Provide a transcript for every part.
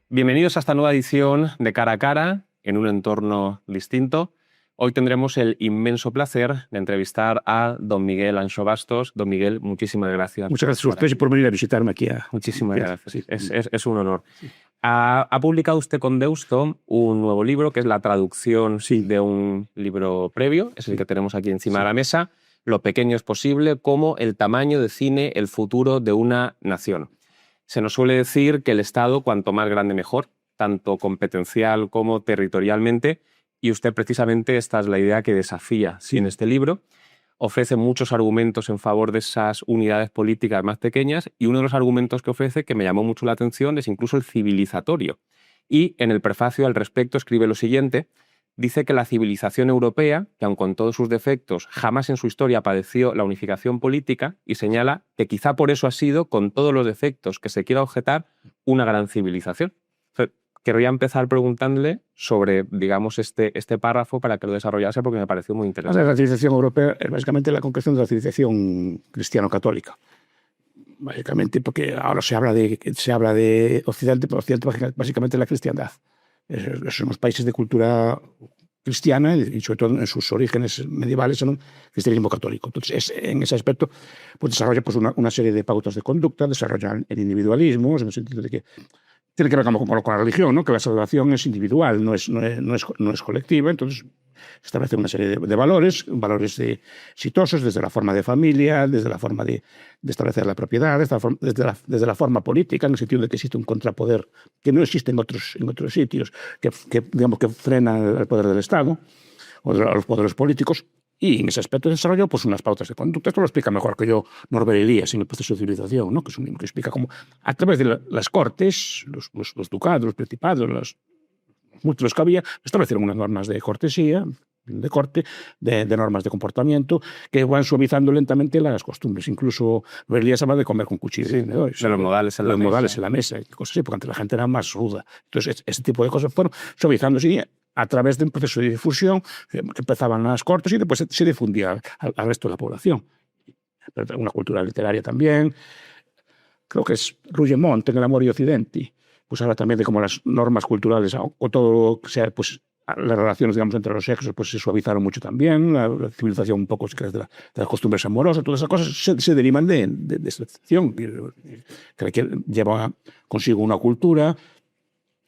Bienvenidos a esta nueva edición de Cara a Cara, en un entorno distinto. Hoy tendremos el inmenso placer de entrevistar a don Miguel Anxo Bastos. Don Miguel, muchísimas gracias. Muchas gracias a ustedes por venir a visitarme aquí. Muchísimas gracias. Sí. Es un honor. Sí. Ha publicado usted con Deusto un nuevo libro, que es la traducción de un libro previo, es el que tenemos aquí encima de la mesa, Lo pequeño es posible, cómo el tamaño define el futuro de una nación. Se nos suele decir que el Estado, cuanto más grande mejor, tanto competencial como territorialmente, y usted precisamente esta es la idea que desafía en este libro. Ofrece muchos argumentos en favor de esas unidades políticas más pequeñas, y uno de los argumentos que ofrece, que me llamó mucho la atención, es incluso el civilizatorio. Y en el prefacio al respecto escribe lo siguiente: dice que la civilización europea, que aun con todos sus defectos jamás en su historia padeció la unificación política, y señala que quizá por eso ha sido, con todos los defectos que se quiera objetar, una gran civilización. Quería empezar preguntándole sobre, digamos, este párrafo para que lo desarrollase, porque me pareció muy interesante. La civilización europea es básicamente la concreción de la civilización cristiano-católica. Básicamente porque ahora se habla de Occidente, pero Occidente básicamente es la cristiandad. Somos países de cultura cristiana y sobre todo en sus orígenes medievales son cristianismo católico. Entonces, en ese aspecto pues desarrolla pues, una serie de pautas de conducta, desarrolla el individualismo, en el sentido de que tiene que ver con la religión, ¿no? Que la salvación es individual, no es colectiva. Entonces, establece una serie de valores exitosos, desde la forma de familia, desde la forma de establecer la propiedad, desde la forma política, en el sentido de que existe un contrapoder que no existe en otros sitios, digamos, que frena el poder del Estado o de los poderes políticos. Y en ese aspecto desarrolló pues, unas pautas de conducta. Esto lo explica mejor que yo Norbert Elias en el proceso de civilización, ¿no? Que es un libro que explica cómo, a través de las cortes, los ducados, los principados, los múltiples que había, establecieron unas normas de cortesía, de corte, de normas de comportamiento, que van suavizando lentamente las costumbres. Incluso Norbert Elias habla de comer con cuchillo. Sí, de los modales en la mesa. Y cosas así, porque antes la gente era más ruda. Entonces, ese tipo de cosas fueron suavizándose a través de un proceso de difusión que empezaban las cortes y después se difundía al resto de la población. Una cultura literaria también. Creo que es Rougemont en El amor y Occidente. Pues habla también de cómo las normas culturales o todo, o sea, pues las relaciones, digamos, entre los sexos pues se suavizaron mucho también, la civilización un poco de las costumbres amorosas, todas esas cosas se derivan de esta excepción, que lleva consigo una cultura,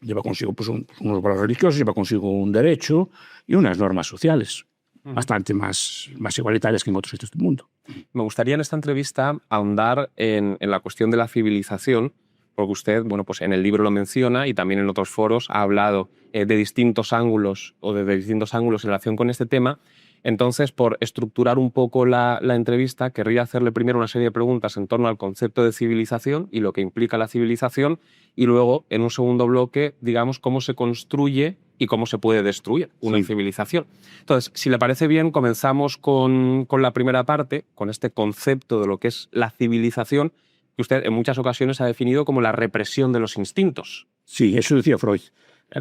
lleva consigo pues, unos valores religiosos, lleva consigo un derecho y unas normas sociales bastante más igualitarias que en otros sitios del mundo. Me gustaría en esta entrevista ahondar en la cuestión de la civilización, porque usted, bueno, pues en el libro lo menciona y también en otros foros ha hablado de distintos ángulos en relación con este tema. Entonces, por estructurar un poco la entrevista, querría hacerle primero una serie de preguntas en torno al concepto de civilización y lo que implica la civilización, y luego, en un segundo bloque, digamos, cómo se construye y cómo se puede destruir una civilización. Entonces, si le parece bien, comenzamos con la primera parte, con este concepto de lo que es la civilización, que usted en muchas ocasiones ha definido como la represión de los instintos. Sí, eso decía Freud.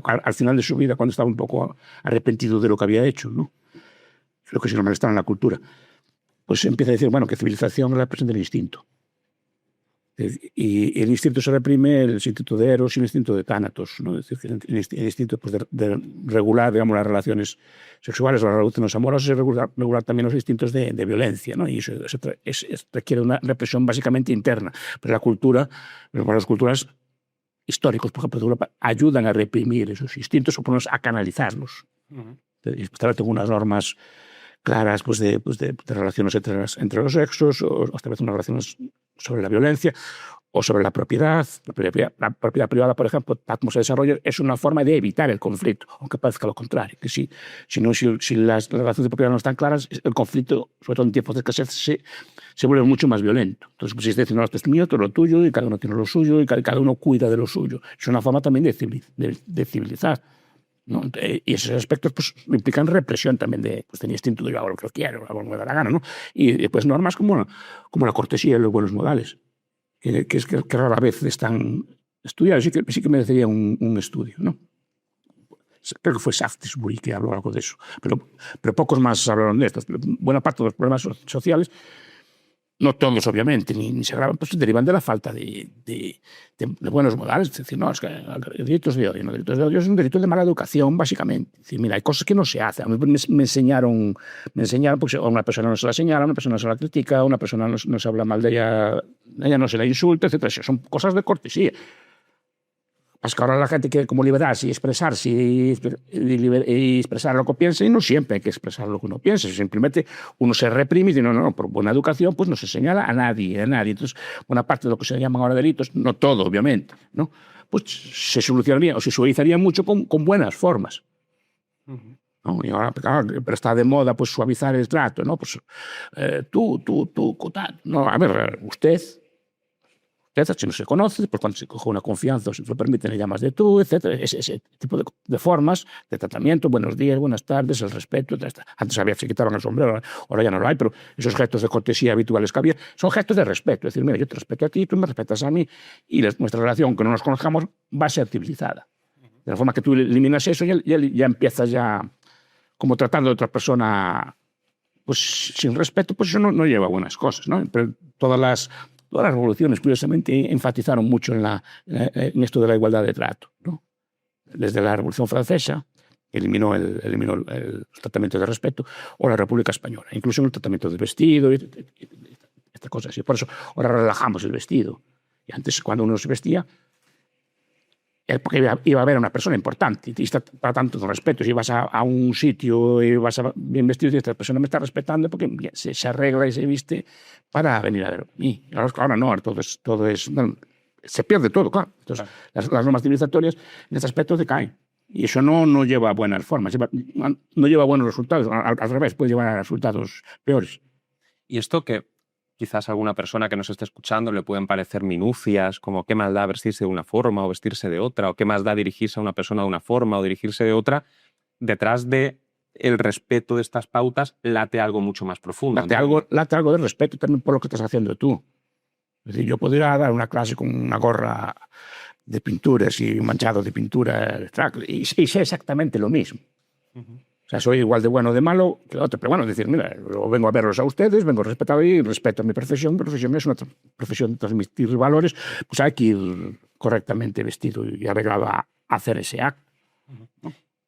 Al final de su vida, cuando estaba un poco arrepentido de lo que había hecho, ¿no? Lo que se llama estar en la cultura, pues empieza a decir, bueno, que civilización es la represión del instinto. Y el instinto se reprime, el instinto de Eros y el instinto de Tánatos, ¿no? Es decir, el instinto pues, de regular, digamos, las relaciones sexuales o las relaciones amorosas, es regular también los instintos de violencia, ¿no? Y eso requiere una represión básicamente interna. Pero la cultura, las culturas históricas, por ejemplo, de Europa, ayudan a reprimir esos instintos o por lo menos a canalizarlos. Establecen unas normas claras pues de relaciones entre los sexos, o establecen unas relaciones sobre la violencia o sobre la propiedad. La propiedad privada, por ejemplo, tal como se desarrolla, es una forma de evitar el conflicto, aunque parezca lo contrario. Que si las relaciones de propiedad no están claras, el conflicto, sobre todo en tiempos de escasez, se vuelve mucho más violento. Entonces, pues, si se dice, no, esto es mío, esto es lo tuyo, y cada uno tiene lo suyo, y cada uno cuida de lo suyo. Es una forma también de civilizar, ¿no? Y esos aspectos pues, implican represión también de instinto de yo hago lo que quiero, hago lo que me da la gana, ¿no? Y después normas como la cortesía y los buenos modales, que rara vez están estudiados, sí que merecería un estudio, ¿no? Creo que fue Shaftesbury que habló algo de eso, pero pocos más hablaron de esto. Buena parte de los problemas sociales no todos, obviamente, ni se agravan, pues derivan de la falta de buenos modales. Es decir, no, es que delitos de odio, ¿no? Delitos de odio es un delito de mala educación, básicamente. Es decir, mira, hay cosas que no se hacen. A mí me enseñaron, pues a una persona no se la señala, a una persona no se la critica, a una persona no se habla mal de ella no se la insulta, etc. Son cosas de cortesía. Es que ahora la gente quiere como liberarse y expresarse y expresar lo que piensa, y no siempre hay que expresar lo que uno piensa. Simplemente uno se reprime y dice, no, por buena educación pues no se señala a nadie. Entonces, buena parte de lo que se llaman ahora delitos, no todo, obviamente, ¿no? Pues se solucionaría o se suavizaría mucho con buenas formas. ¿No? Y ahora, claro, pero está de moda pues suavizar el trato, ¿no? Pues tú, tal. No, a ver, usted, si no se conoce, pues cuando se coge una confianza o se lo permiten, le llamas de tú, etc. Ese tipo de formas de tratamiento, buenos días, buenas tardes, el respeto, etc. Antes se quitaban el sombrero, ahora ya no lo hay, pero esos gestos de cortesía habituales que había son gestos de respeto. Es decir, mira, yo te respeto a ti, tú me respetas a mí, y nuestra relación, que no nos conozcamos, va a ser civilizada. De la forma que tú eliminas eso, ya empiezas ya como tratando de otra persona pues sin respeto, pues eso no lleva a buenas cosas, ¿no? Pero todas las revoluciones, curiosamente, enfatizaron mucho en esto de la igualdad de trato, ¿no? Desde la Revolución Francesa, que eliminó el tratamiento de respeto, o la República Española, incluso en el tratamiento del vestido, esta cosa así. Por eso ahora relajamos el vestido. Y antes, cuando uno se vestía, porque iba a ver a una persona importante y está tratando con respeto. Si vas a un sitio y vas bien vestido y esta persona me está respetando porque se arregla y se viste para venir a ver a mí. Ahora no, todo es se pierde todo, claro. Entonces, las normas civilizatorias en este aspecto decaen. Y eso no lleva a buenas formas, no lleva a buenos resultados. Al revés, puede llevar a resultados peores. Y esto que quizás a alguna persona que nos esté escuchando le pueden parecer minucias, como qué más da vestirse de una forma o vestirse de otra, o qué más da dirigirse a una persona de una forma o dirigirse de otra, detrás de el respeto de estas pautas late algo mucho más profundo. Late algo de respeto también por lo que estás haciendo tú. Es decir, yo podría dar una clase con una gorra de pinturas y manchado de pintura y sé exactamente lo mismo. O sea, soy igual de bueno o de malo que otro. Pero bueno, decir, mira, yo vengo a verlos a ustedes, vengo a respetar y respeto a mi profesión. Mi profesión es una profesión de transmitir valores, pues hay que ir correctamente vestido y arreglado a hacer ese acto.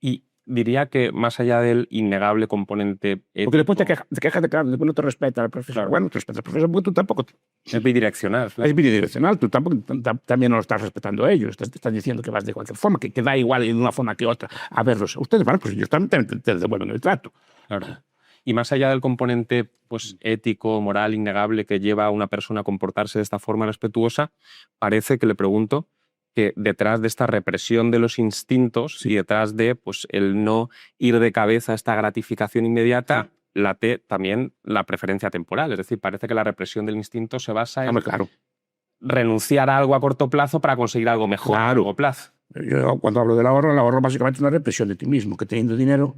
Y diría que más allá del innegable componente ético... Porque después te quejas de que después no te respeta al profesor. Claro. Bueno, te respeta al profesor porque tú tampoco... Es bidireccional. Es bidireccional. Tú tampoco, también no lo estás respetando a ellos. Te estás diciendo que vas de cualquier forma, que da igual de una forma que otra a verlos. Ustedes, bueno, pues ellos también te devuelven el trato. Claro. Y más allá del componente pues, ético, moral, innegable que lleva a una persona a comportarse de esta forma respetuosa, parece que le pregunto que detrás de esta represión de los instintos y detrás de pues, el no ir de cabeza a esta gratificación inmediata, late también la preferencia temporal. Es decir, parece que la represión del instinto se basa en renunciar a algo a corto plazo para conseguir algo mejor a largo plazo. Yo cuando hablo del ahorro básicamente es una represión de ti mismo, que teniendo dinero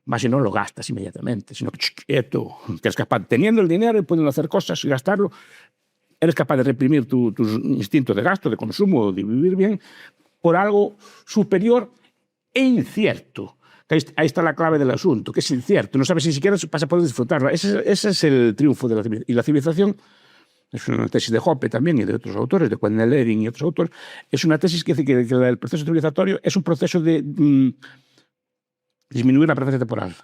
más y no lo gastas inmediatamente, sino que eres capaz, teniendo el dinero y pudiendo hacer cosas y gastarlo, eres capaz de reprimir tus instintos de gasto, de consumo, de vivir bien, por algo superior e incierto. Ahí está la clave del asunto, que es incierto. No sabes si siquiera vas a poder disfrutarlo. Ese es el triunfo de la civilización. Y la civilización, es una tesis de Hoppe también y de otros autores, de Quentin Lering y otros autores, es una tesis que dice que el proceso civilizatorio es un proceso de disminuir la preferencia temporal.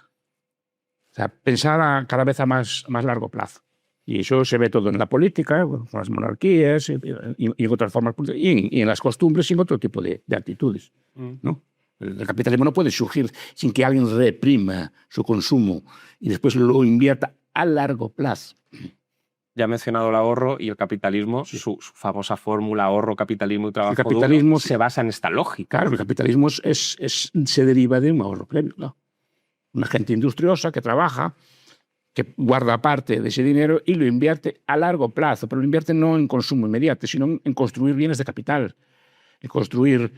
O sea, pensar cada vez a más largo plazo. Y eso se ve todo en la política, con las monarquías y en otras formas, y en las costumbres y en otro tipo de actitudes, ¿no? El capitalismo no puede surgir sin que alguien reprima su consumo y después lo invierta a largo plazo. Ya he mencionado el ahorro y el capitalismo, su famosa fórmula ahorro, capitalismo y trabajo capitalismo duro, se basa en esta lógica. Claro, el capitalismo se deriva de un ahorro previo, ¿no? Una gente industriosa que trabaja, que guarda parte de ese dinero y lo invierte a largo plazo, pero lo invierte no en consumo inmediato, sino en construir bienes de capital, en construir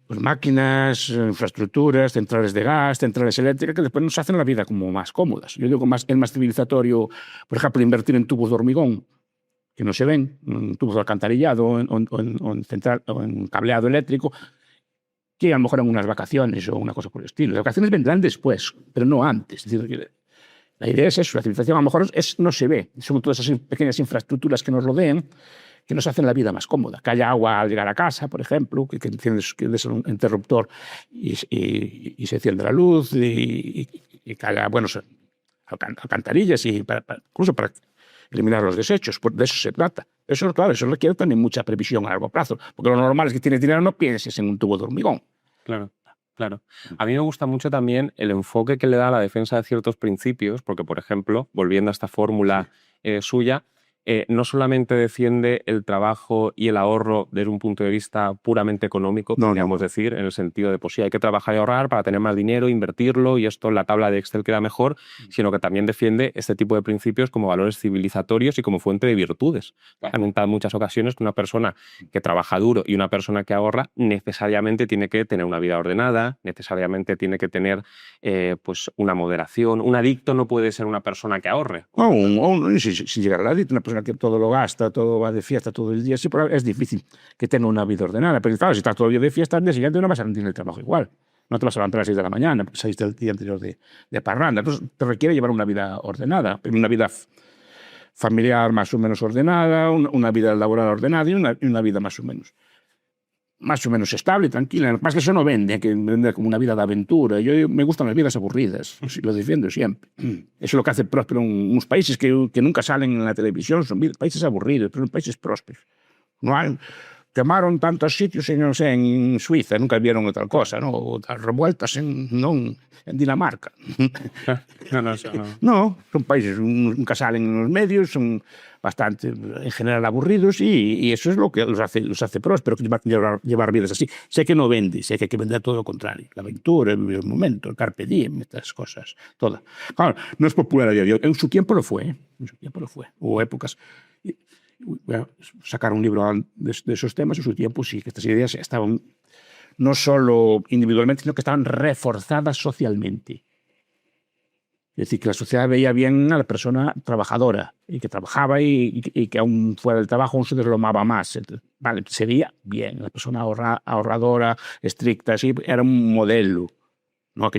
pues máquinas, infraestructuras, centrales de gas, centrales eléctricas, que después nos hacen la vida como más cómodas. Yo digo que es más civilizatorio, por ejemplo, invertir en tubos de hormigón, que no se ven, en tubos de alcantarillado o en cableado eléctrico, que a lo mejor en unas vacaciones o una cosa por el estilo. Las vacaciones vendrán después, pero no antes. Es decir, La idea es eso, la civilización a lo mejor no se ve, son todas esas pequeñas infraestructuras que nos rodean, que nos hacen la vida más cómoda. Que haya agua al llegar a casa, por ejemplo, que des un interruptor y se enciende la luz, y que haya buenos alcantarillas, incluso para eliminar los desechos. De eso se trata. Eso, claro, eso requiere también mucha previsión a largo plazo, porque lo normal es que tienes dinero, no pienses en un tubo de hormigón. Claro. Claro. A mí me gusta mucho también el enfoque que le da a la defensa de ciertos principios, porque, por ejemplo, volviendo a esta fórmula suya, no solamente defiende el trabajo y el ahorro desde un punto de vista puramente económico, podríamos decir, en el sentido de, pues sí, hay que trabajar y ahorrar para tener más dinero, invertirlo, y esto en la tabla de Excel queda mejor, sino que también defiende este tipo de principios como valores civilizatorios y como fuente de virtudes. Han comentado en muchas ocasiones que una persona que trabaja duro y una persona que ahorra necesariamente tiene que tener una vida ordenada, necesariamente tiene que tener pues una moderación. Un adicto no puede ser una persona que ahorre. Sin llegar al adicto, una persona que todo lo gasta, todo va de fiesta todo el día, sí, pero es difícil que tenga una vida ordenada. Pero claro, si estás todo el día de fiesta, al día siguiente no vas a rendir el trabajo igual. No te vas a levantar a las 6 de la mañana, porque saliste el día anterior de parranda. Entonces, te requiere llevar una vida ordenada, una vida familiar más o menos ordenada, una vida laboral ordenada y una vida más o menos estable, tranquila. Más que eso no vende, que vende como una vida de aventura. Yo me gustan las vidas aburridas, lo defiendo siempre. Eso es lo que hace próspero unos países que nunca salen en la televisión, son países aburridos, pero son países prósperos. No hay, quemaron tantos sitios en Suiza, nunca vieron otra cosa, ¿no? O las revueltas en Dinamarca. No, son países nunca salen en los medios, son bastante, en general, aburridos y eso es lo que los hace prósperos, llevar vidas así. Sé que no vende, sé que hay que vender todo lo contrario. La aventura, el momento, el carpe diem, estas cosas, todas. Claro, no es popular a día de hoy. En su tiempo lo fue, ¿eh? En su tiempo lo fue. Hubo épocas. Voy a sacar un libro de esos temas. En su tiempo sí, que estas ideas estaban no solo individualmente, sino que estaban reforzadas socialmente. Es decir, que la sociedad veía bien a la persona trabajadora y que trabajaba y que aún fuera del trabajo aún se deslomaba más. Vale, se veía bien, la persona ahorradora, estricta, así, era un modelo. ¿No?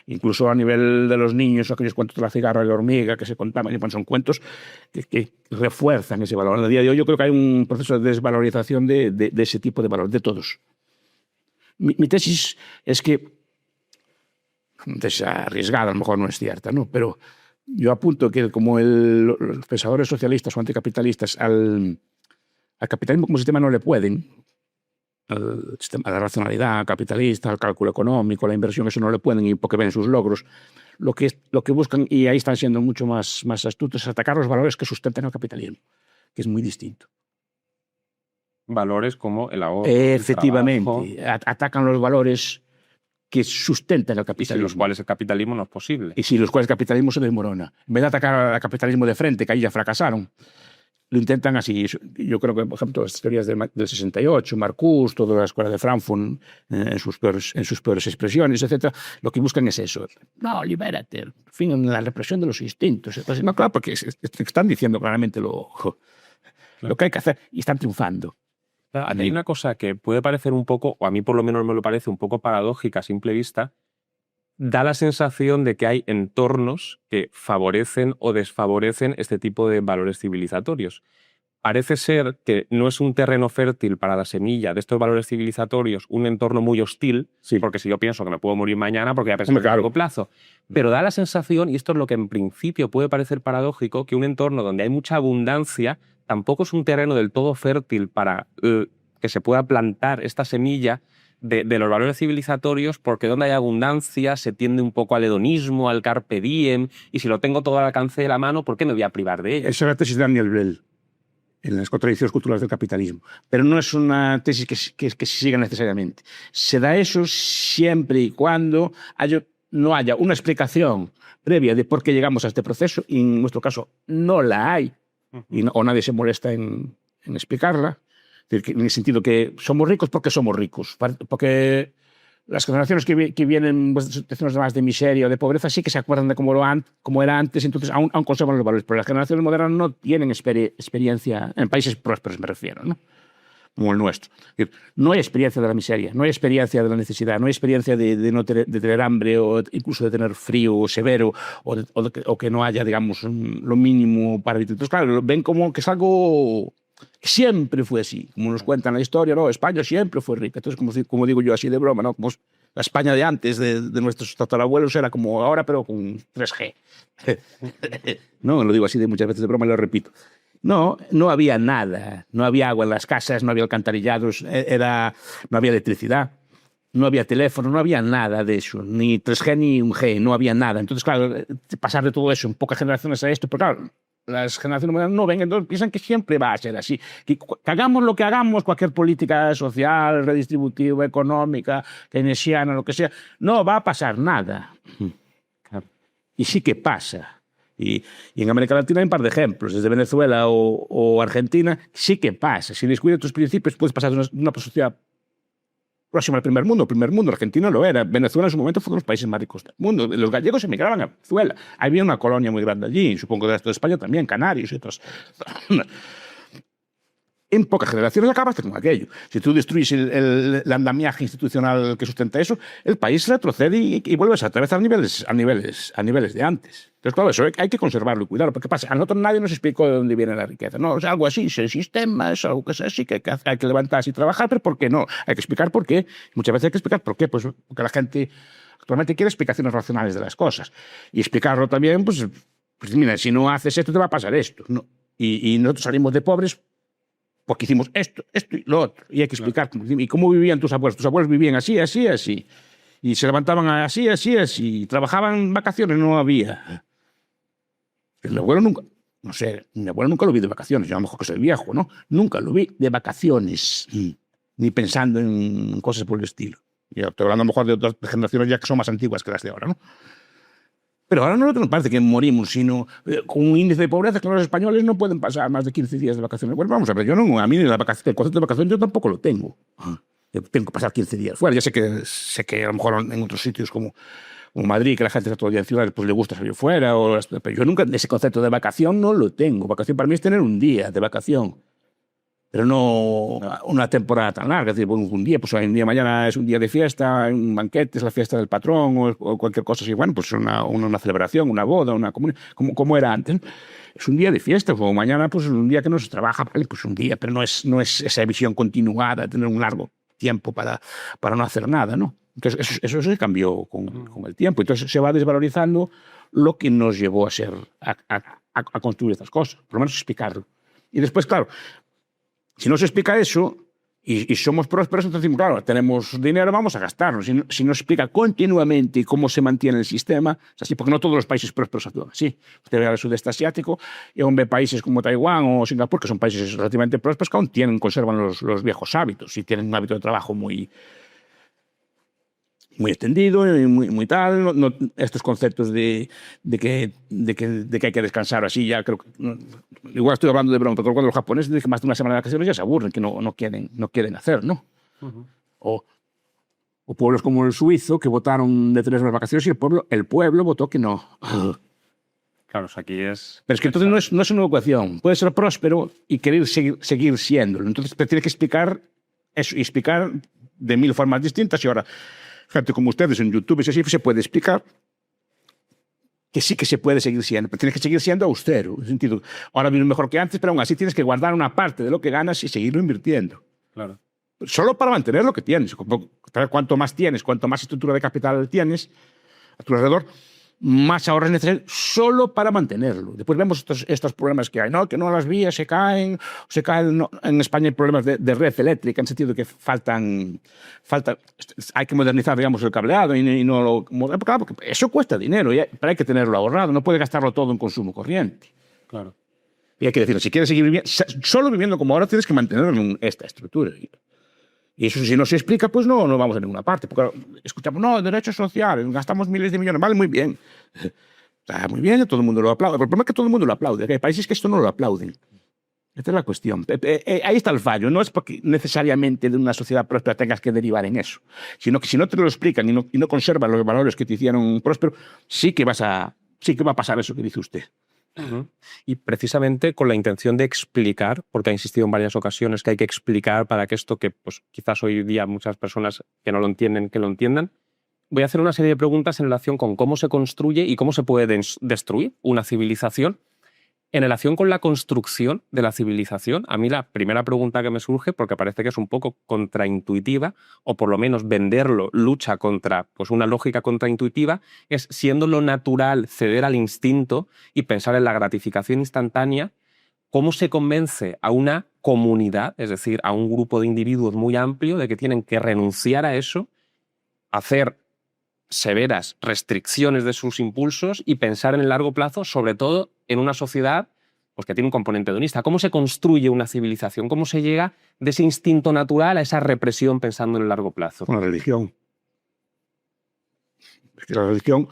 Incluso a nivel de los niños, aquellos cuentos de la cigarra y la hormiga que se contaban, son cuentos que refuerzan ese valor. En el día de hoy yo creo que hay un proceso de desvalorización de ese tipo de valor, de todos. Mi tesis es que, arriesgada, a lo mejor no es cierta, ¿no? Pero yo apunto que como los pensadores socialistas o anticapitalistas al capitalismo como sistema no le pueden, a la racionalidad capitalista, al cálculo económico, a la inversión, eso no le pueden, y porque ven sus logros. Lo que buscan, y ahí están siendo mucho más astutos, es atacar los valores que sustentan el capitalismo, que es muy distinto. Valores como el ahorro. Efectivamente, atacan los valores que sustentan el capitalismo. Y sin los cuales el capitalismo no es posible. Y sin los cuales el capitalismo se desmorona. En vez de atacar al capitalismo de frente, que ahí ya fracasaron, lo intentan así. Yo creo que, por ejemplo, las teorías del 68, Marcuse, toda la escuela de Frankfurt, en sus peores expresiones, etc., lo que buscan es eso. No, libérate. En fin, la represión de los instintos. Entonces, no, claro, porque están diciendo claramente lo que hay que hacer y están triunfando. Hay una cosa que puede parecer un poco, o a mí por lo menos me lo parece un poco paradójica a simple vista. Da la sensación de que hay entornos que favorecen o desfavorecen este tipo de valores civilizatorios. Parece ser que no es un terreno fértil para la semilla de estos valores civilizatorios, un entorno muy hostil, sí, porque si yo pienso que me puedo morir mañana porque ya pensé a largo plazo. Pero da la sensación, y esto es lo que en principio puede parecer paradójico, que un entorno donde hay mucha abundancia tampoco es un terreno del todo fértil para que se pueda plantar esta semilla de los valores civilizatorios, porque donde hay abundancia se tiende un poco al hedonismo, al carpe diem, y si lo tengo todo al alcance de la mano, ¿por qué me voy a privar de ello? Esa es la tesis de Daniel Bell en las contradicciones culturales del capitalismo. Pero no es una tesis que se siga necesariamente. Se da eso siempre y cuando no haya una explicación previa de por qué llegamos a este proceso, y en nuestro caso no la hay, o nadie se molesta en explicarla. En el sentido que somos ricos porque somos ricos, porque las generaciones que vienen de situaciones más de miseria o de pobreza sí que se acuerdan de cómo era antes, entonces aún conservan los valores, pero las generaciones modernas no tienen experiencia, en países prósperos me refiero, ¿no? como el nuestro. Es decir, no hay experiencia de la miseria, no hay experiencia de la necesidad, no hay experiencia de tener hambre o incluso de tener frío severo o que no haya, digamos, lo mínimo para vivir. Entonces, claro, ven como que es algo que siempre fue así. Como nos cuentan la historia, no, España siempre fue rica. Entonces, como digo yo así de broma, ¿no? Como la España de antes, de nuestros tatarabuelos, era como ahora, pero con 3G. No, lo digo así de muchas veces de broma y lo repito. No había nada. No había agua en las casas, no había alcantarillados, no había electricidad, no había teléfono, no había nada de eso. Ni 3G ni 1G, no había nada. Entonces, claro, pasar de todo eso en pocas generaciones a esto, pero claro, las generaciones modernas no ven, entonces piensan que siempre va a ser así. Que hagamos lo que hagamos, cualquier política social, redistributiva, económica, keynesiana, lo que sea, no va a pasar nada. Claro. Y sí que pasa. Y en América Latina hay un par de ejemplos, desde Venezuela o Argentina, sí que pasa. Si descuidas tus principios, puedes pasar de una sociedad próxima al primer mundo. El primer mundo, Argentina lo era. Venezuela en su momento fue uno de los países más ricos del mundo. Los gallegos emigraban a Venezuela. Había una colonia muy grande allí, supongo que el resto de España también, Canarias y otras. En pocas generaciones acabaste con aquello. Si tú destruyes el andamiaje institucional que sustenta eso, el país retrocede y vuelves otra vez a niveles de antes. Entonces, claro, eso hay que conservarlo y cuidarlo. Porque pasa, a nosotros nadie nos explicó de dónde viene la riqueza. No, es algo así, es el sistema, es algo que es así, que hay que levantarse y trabajar, pero ¿por qué no? Hay que explicar por qué. Muchas veces hay que explicar por qué. Pues porque la gente actualmente quiere explicaciones racionales de las cosas. Y explicarlo también, pues mira, si no haces esto, te va a pasar esto, ¿no? Y nosotros salimos de pobres porque hicimos esto y lo otro. Y hay que explicar ¿y cómo vivían tus abuelos? Tus abuelos vivían así, así, así. Y se levantaban así, así, así. Trabajaban en vacaciones, no había. Mi abuelo nunca, no sé, mi abuelo nunca lo vi de vacaciones. Yo a lo mejor que soy viejo, ¿no? Nunca lo vi de vacaciones. Ni pensando en cosas por el estilo. Yo estoy hablando a lo mejor de otras generaciones ya que son más antiguas que las de ahora, ¿no? Pero ahora no nos parece que morimos, sino con un índice de pobreza que los españoles no pueden pasar más de 15 días de vacaciones. Bueno, vamos a ver, yo no, a mí el concepto de vacaciones yo tampoco lo tengo. Yo tengo que pasar 15 días fuera. Ya sé que a lo mejor en otros sitios como Madrid, que la gente está todo el día en ciudades, pues le gusta salir fuera. Pero yo nunca, ese concepto de vacación no lo tengo. Vacación para mí es tener un día de vacación. Pero no una temporada tan larga. Es decir, un día, pues hoy en día, mañana es un día de fiesta, un banquete, es la fiesta del patrón o cualquier cosa así. Bueno, pues una celebración, una boda, una comunión, como era antes. Es un día de fiesta, o mañana pues un día que no se trabaja, pues un día, pero no es esa visión continuada, tener un largo tiempo para no hacer nada, ¿no? Entonces eso se cambió con el tiempo. Entonces se va desvalorizando lo que nos llevó a construir estas cosas, por lo menos explicarlo. Y después, claro, si no se explica eso y somos prósperos, entonces decimos, claro, tenemos dinero, vamos a gastarlo. Si no se explica continuamente cómo se mantiene el sistema, es así, porque no todos los países prósperos actúan así. Usted ve al sudeste asiático y aún ve países como Taiwán o Singapur, que son países relativamente prósperos, que aún conservan los viejos hábitos y tienen un hábito de trabajo muy extendido y muy tal, estos conceptos de que hay que descansar así, ya creo que, igual estoy hablando de broma, pero cuando los japoneses dicen que más de una semana de vacaciones ya se aburren, que no quieren hacer, ¿no? O pueblos como el suizo que votaron de tener unas vacaciones y el pueblo votó que no. Claro, aquí es... Pero es que entonces no es una ecuación. Puede ser próspero y querer seguir siéndolo. Entonces tiene que explicar eso y explicar de 1000 formas distintas y ahora gente como ustedes en YouTube y así se puede explicar que sí que se puede seguir siendo, pero tienes que seguir siendo austero, en el sentido, ahora vives mejor que antes, pero aún así tienes que guardar una parte de lo que ganas y seguirlo invirtiendo. Claro. Solo para mantener lo que tienes. Cuanto más tienes, cuanto más estructura de capital tienes a tu alrededor, más ahorros necesarios solo para mantenerlo. Después vemos estos problemas que hay, ¿no? Que no las vías se caen. No, en España hay problemas de red eléctrica, en el sentido de que hay que modernizar, digamos, el cableado y no lo... Claro, porque eso cuesta dinero, pero hay que tenerlo ahorrado, no puede gastarlo todo en consumo corriente. Claro. Y hay que decirlo, si quieres seguir viviendo, solo viviendo como ahora, tienes que mantener esta estructura. Y eso, si no se explica, pues no vamos a ninguna parte. Porque escuchamos, no, derechos sociales, gastamos miles de millones. Vale, muy bien. Está muy bien, todo el mundo lo aplaude. Pero el problema es que todo el mundo lo aplaude. Hay países que esto no lo aplauden. Esta es la cuestión. Ahí está el fallo. No es porque necesariamente de una sociedad próspera tengas que derivar en eso. Sino que si no te lo explican y no conservan los valores que te hicieron próspero, sí que va a pasar eso que dice usted. Y precisamente con la intención de explicar, porque ha insistido en varias ocasiones que hay que explicar para que esto que pues, quizás hoy día muchas personas que no lo entienden, que lo entiendan, voy a hacer una serie de preguntas en relación con cómo se construye y cómo se puede destruir una civilización. En relación con la construcción de la civilización, a mí la primera pregunta que me surge, porque parece que es un poco contraintuitiva, o por lo menos venderlo lucha contra pues una lógica contraintuitiva, es siendo lo natural ceder al instinto y pensar en la gratificación instantánea, ¿cómo se convence a una comunidad, es decir, a un grupo de individuos muy amplio, de que tienen que renunciar a eso, hacer severas restricciones de sus impulsos y pensar en el largo plazo, sobre todo en una sociedad pues, que tiene un componente hedonista? ¿Cómo se construye una civilización? ¿Cómo se llega de ese instinto natural a esa represión pensando en el largo plazo? Con la religión. Es que la religión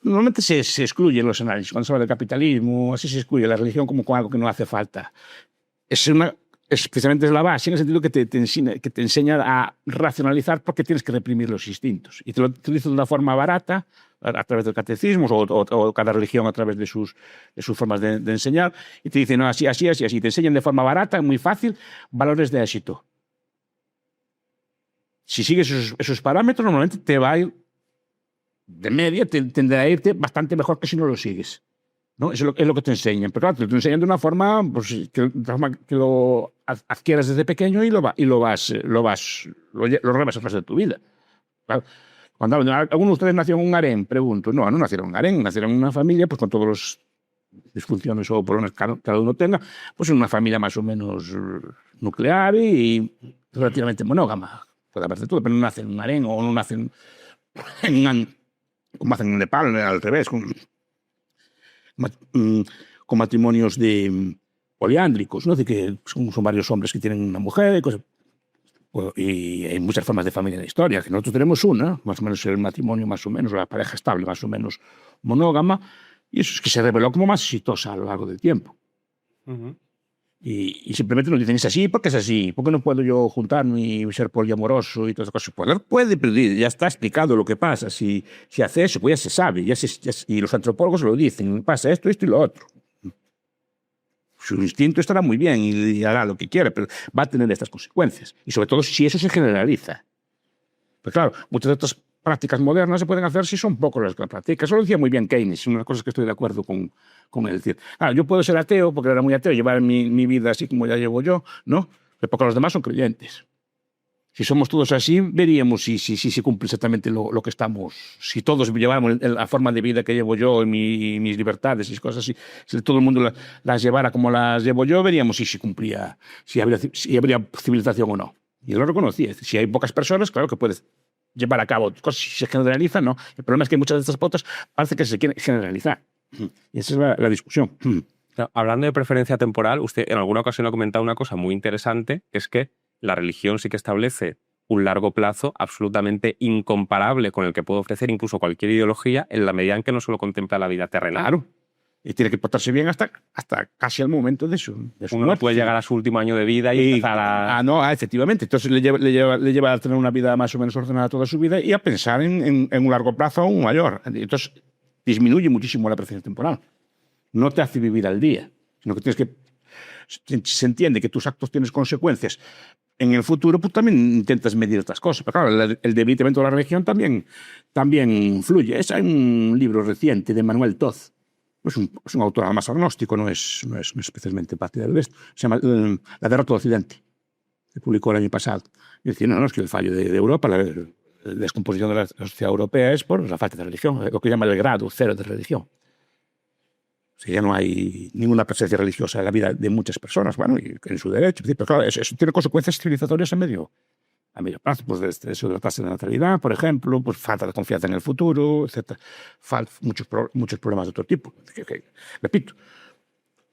normalmente se excluye en los análisis. Cuando se habla del capitalismo, así se excluye la religión como con algo que no hace falta. Precisamente es la base, en el sentido que te enseña a racionalizar porque tienes que reprimir los instintos. Y te lo utiliza de una forma barata, a través del catecismo, o cada religión a través de sus formas de enseñar, y te dicen, no, así, así, así, así. Te enseñan de forma barata, muy fácil, valores de éxito. Si sigues esos parámetros, normalmente te va a ir, de media, tendrá a irte bastante mejor que si no lo sigues. ¿No? Eso es lo que te enseñan. Pero claro, te lo enseñan de una forma, pues, que lo adquieras desde pequeño y lo rebas el resto de tu vida. Claro. Cuando algunos de ustedes nacieron en un harén, pregunto. No nacieron en un harén, nacieron en una familia, pues con todas las disfunciones o problemas que cada uno tenga, pues en una familia más o menos nuclear y relativamente monógama. Puede haber de todo, pero no nacen en un harén o no nacen como hacen en Nepal, al revés, con matrimonios poliándricos, ¿no? De que son varios hombres que tienen una mujer y cosas. Y hay muchas formas de familia en la historia, que nosotros tenemos una, más o menos el matrimonio más o menos, la pareja estable más o menos monógama, y eso es que se reveló como más exitosa a lo largo del tiempo. Y simplemente nos dicen, es así porque es así, ¿por qué no puedo yo juntarme y ser poliamoroso y todas esas cosas? Puede, pero ya está explicado lo que pasa. Si hace eso, pues ya se sabe, y los antropólogos lo dicen, pasa esto y lo otro. Su instinto estará muy bien y hará lo que quiera, pero va a tener estas consecuencias. Y sobre todo si eso se generaliza. Pues claro, muchas de estas prácticas modernas se pueden hacer si son pocos las que las practican. Eso lo decía muy bien Keynes, una de las cosas que estoy de acuerdo con él. Decir, yo puedo ser ateo, porque era muy ateo, llevar mi vida así como ya llevo yo, ¿no? Pero porque los demás son creyentes. Si somos todos así, veríamos si se cumple exactamente lo que estamos. Si todos lleváramos la forma de vida que llevo yo, mis libertades y cosas así, si todo el mundo las llevara como las llevo yo, veríamos si se cumplía, si habría civilización o no. Y él lo reconocía. Si hay pocas personas, claro que puedes llevar a cabo cosas. Si se generaliza, no. El problema es que muchas de estas pautas parece que se quieren generalizar. Y esa es la discusión. Hablando de preferencia temporal, usted en alguna ocasión ha comentado una cosa muy interesante, que es que la religión sí que establece un largo plazo absolutamente incomparable con el que puede ofrecer incluso cualquier ideología, en la medida en que no solo contempla la vida terrenal. Claro. Y tiene que portarse bien hasta casi el momento de su Uno muerte. puede llegar a su último año de vida y empezar a... Efectivamente. Entonces le lleva a tener una vida más o menos ordenada toda su vida y a pensar en un largo plazo aún mayor. Entonces disminuye muchísimo la preferencia temporal. No te hace vivir al día, sino que tienes que... Se entiende que tus actos tienen consecuencias. En el futuro, pues también intentas medir otras cosas. Pero claro, el debilitamiento de la religión también influye. Hay un libro reciente de Manuel Toz. Es un autor más agnóstico, no es especialmente partidario de esto. Se llama La derrota del Occidente, que publicó el año pasado. Y decía, no, es que el fallo de Europa, la descomposición de la sociedad europea es por la falta de religión, lo que llama el grado cero de religión. O sea, ya no hay ninguna presencia religiosa en la vida de muchas personas, bueno, y en su derecho. Pero claro, eso tiene consecuencias civilizatorias a medio plazo, pues desde eso de la tasa de natalidad, por ejemplo, pues falta de confianza en el futuro, etc. Muchos problemas de otro tipo. Repito,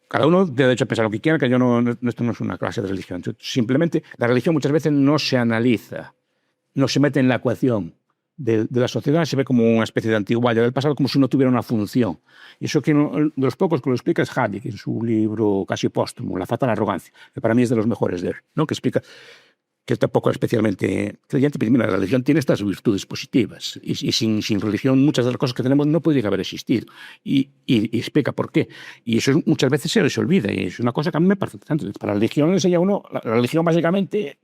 cada uno tiene derecho a pensar lo que quiera, que esto no es una clase de religión. Simplemente la religión muchas veces no se analiza, no se mete en la ecuación de la sociedad, se ve como una especie de antiguaya del pasado, como si no tuviera una función. Y eso que de los pocos que lo explica es Hayek, en su libro casi póstumo, La fatal arrogancia, que para mí es de los mejores de él, ¿no? Que explica que tampoco es especialmente creyente, pero mira, la religión tiene estas virtudes positivas y sin religión muchas de las cosas que tenemos no podrían haber existido y explica por qué. Y eso muchas veces se les olvida y es una cosa que a mí me parece interesante. Para la religión le enseña uno, la religión básicamente,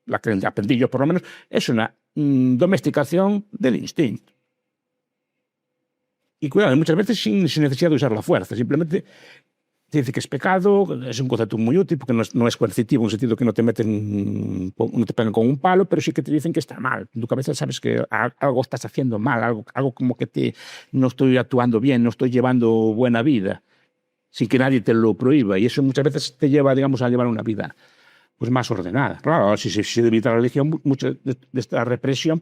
la que aprendí yo por lo menos, es una domesticación del instinto. Y cuidado, muchas veces sin necesidad de usar la fuerza, simplemente te dice que es pecado, es un concepto muy útil porque no es coercitivo en el sentido que no te pegan con un palo, pero sí que te dicen que está mal. En tu cabeza sabes que algo estás haciendo mal, algo como que no estoy actuando bien, no estoy llevando buena vida, sin que nadie te lo prohíba. Y eso muchas veces te lleva, digamos, a llevar una vida pues, más ordenada. Claro, si se evita la religión, mucha de esta represión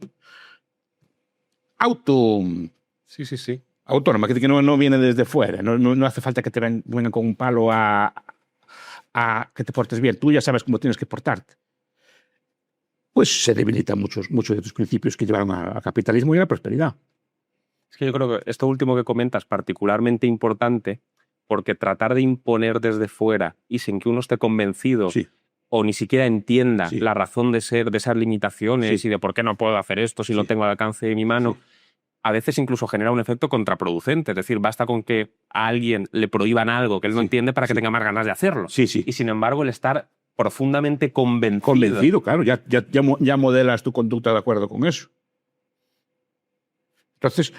Sí. autónoma, que no viene desde fuera, no hace falta que te vengan con un palo a que te portes bien, tú ya sabes cómo tienes que portarte. Pues se debilitan muchos de tus principios que llevaron al capitalismo y a la prosperidad. Es que yo creo que esto último que comentas es particularmente importante porque tratar de imponer desde fuera y sin que uno esté convencido o ni siquiera entienda la razón de ser de esas limitaciones y de por qué no puedo hacer esto si lo tengo al alcance de mi mano, a veces incluso genera un efecto contraproducente. Es decir, basta con que a alguien le prohíban algo que él no entiende para que tenga más ganas de hacerlo. Y sin embargo, el estar profundamente convencido. Convencido, claro, ya modelas tu conducta de acuerdo con eso. Entonces,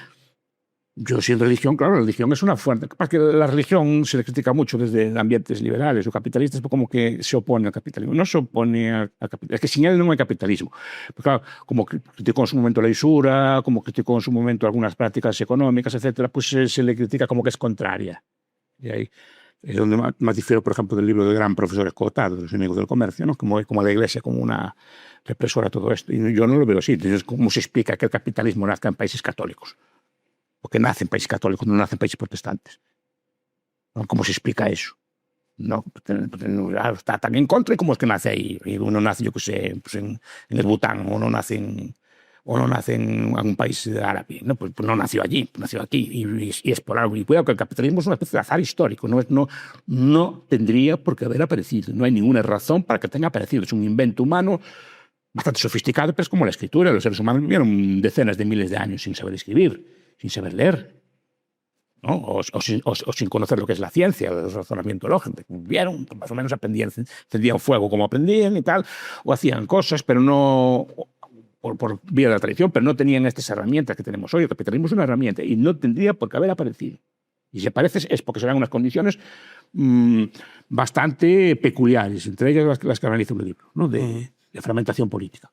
yo sin religión, claro, la religión es una fuente. Capaz que la religión se le critica mucho desde ambientes liberales o capitalistas, como que se opone al capitalismo. No se opone al capitalismo. Es que sin él no hay capitalismo. Pero claro, como criticó en su momento la usura, como criticó en su momento algunas prácticas económicas, etcétera, pues se le critica como que es contraria. Y ahí es donde más difiero, por ejemplo, del libro del gran profesor Escotado, de los enemigos del comercio, ¿no? Como la Iglesia como una represora de todo esto. Y yo no lo veo así. Entonces, ¿cómo se explica que el capitalismo nazca en países católicos? Porque nace en países católicos, no nace en países protestantes. ¿Cómo se explica eso? No, está tan en contra, y cómo es que nace ahí. Y uno nace, yo qué sé, pues en el Bután, o no nace en un país árabe. No, pues no nació allí, nació aquí. Y es por algo. Y cuidado que el capitalismo es una especie de azar histórico. No tendría por qué haber aparecido. No hay ninguna razón para que tenga aparecido. Es un invento humano bastante sofisticado, pero es como la escritura. Los seres humanos vivieron decenas de miles de años sin saber escribir, sin saber leer, ¿no? o sin conocer lo que es la ciencia, el razonamiento lógico. Vieron, más o menos aprendían, encendían fuego como aprendían y tal, o hacían cosas, pero no por vía de la tradición, pero no tenían estas herramientas que tenemos hoy. El capitalismo es una herramienta y no tendría por qué haber aparecido. Y si aparece es porque se dan unas condiciones bastante peculiares, entre ellas las que analiza el libro, ¿no? de fragmentación política.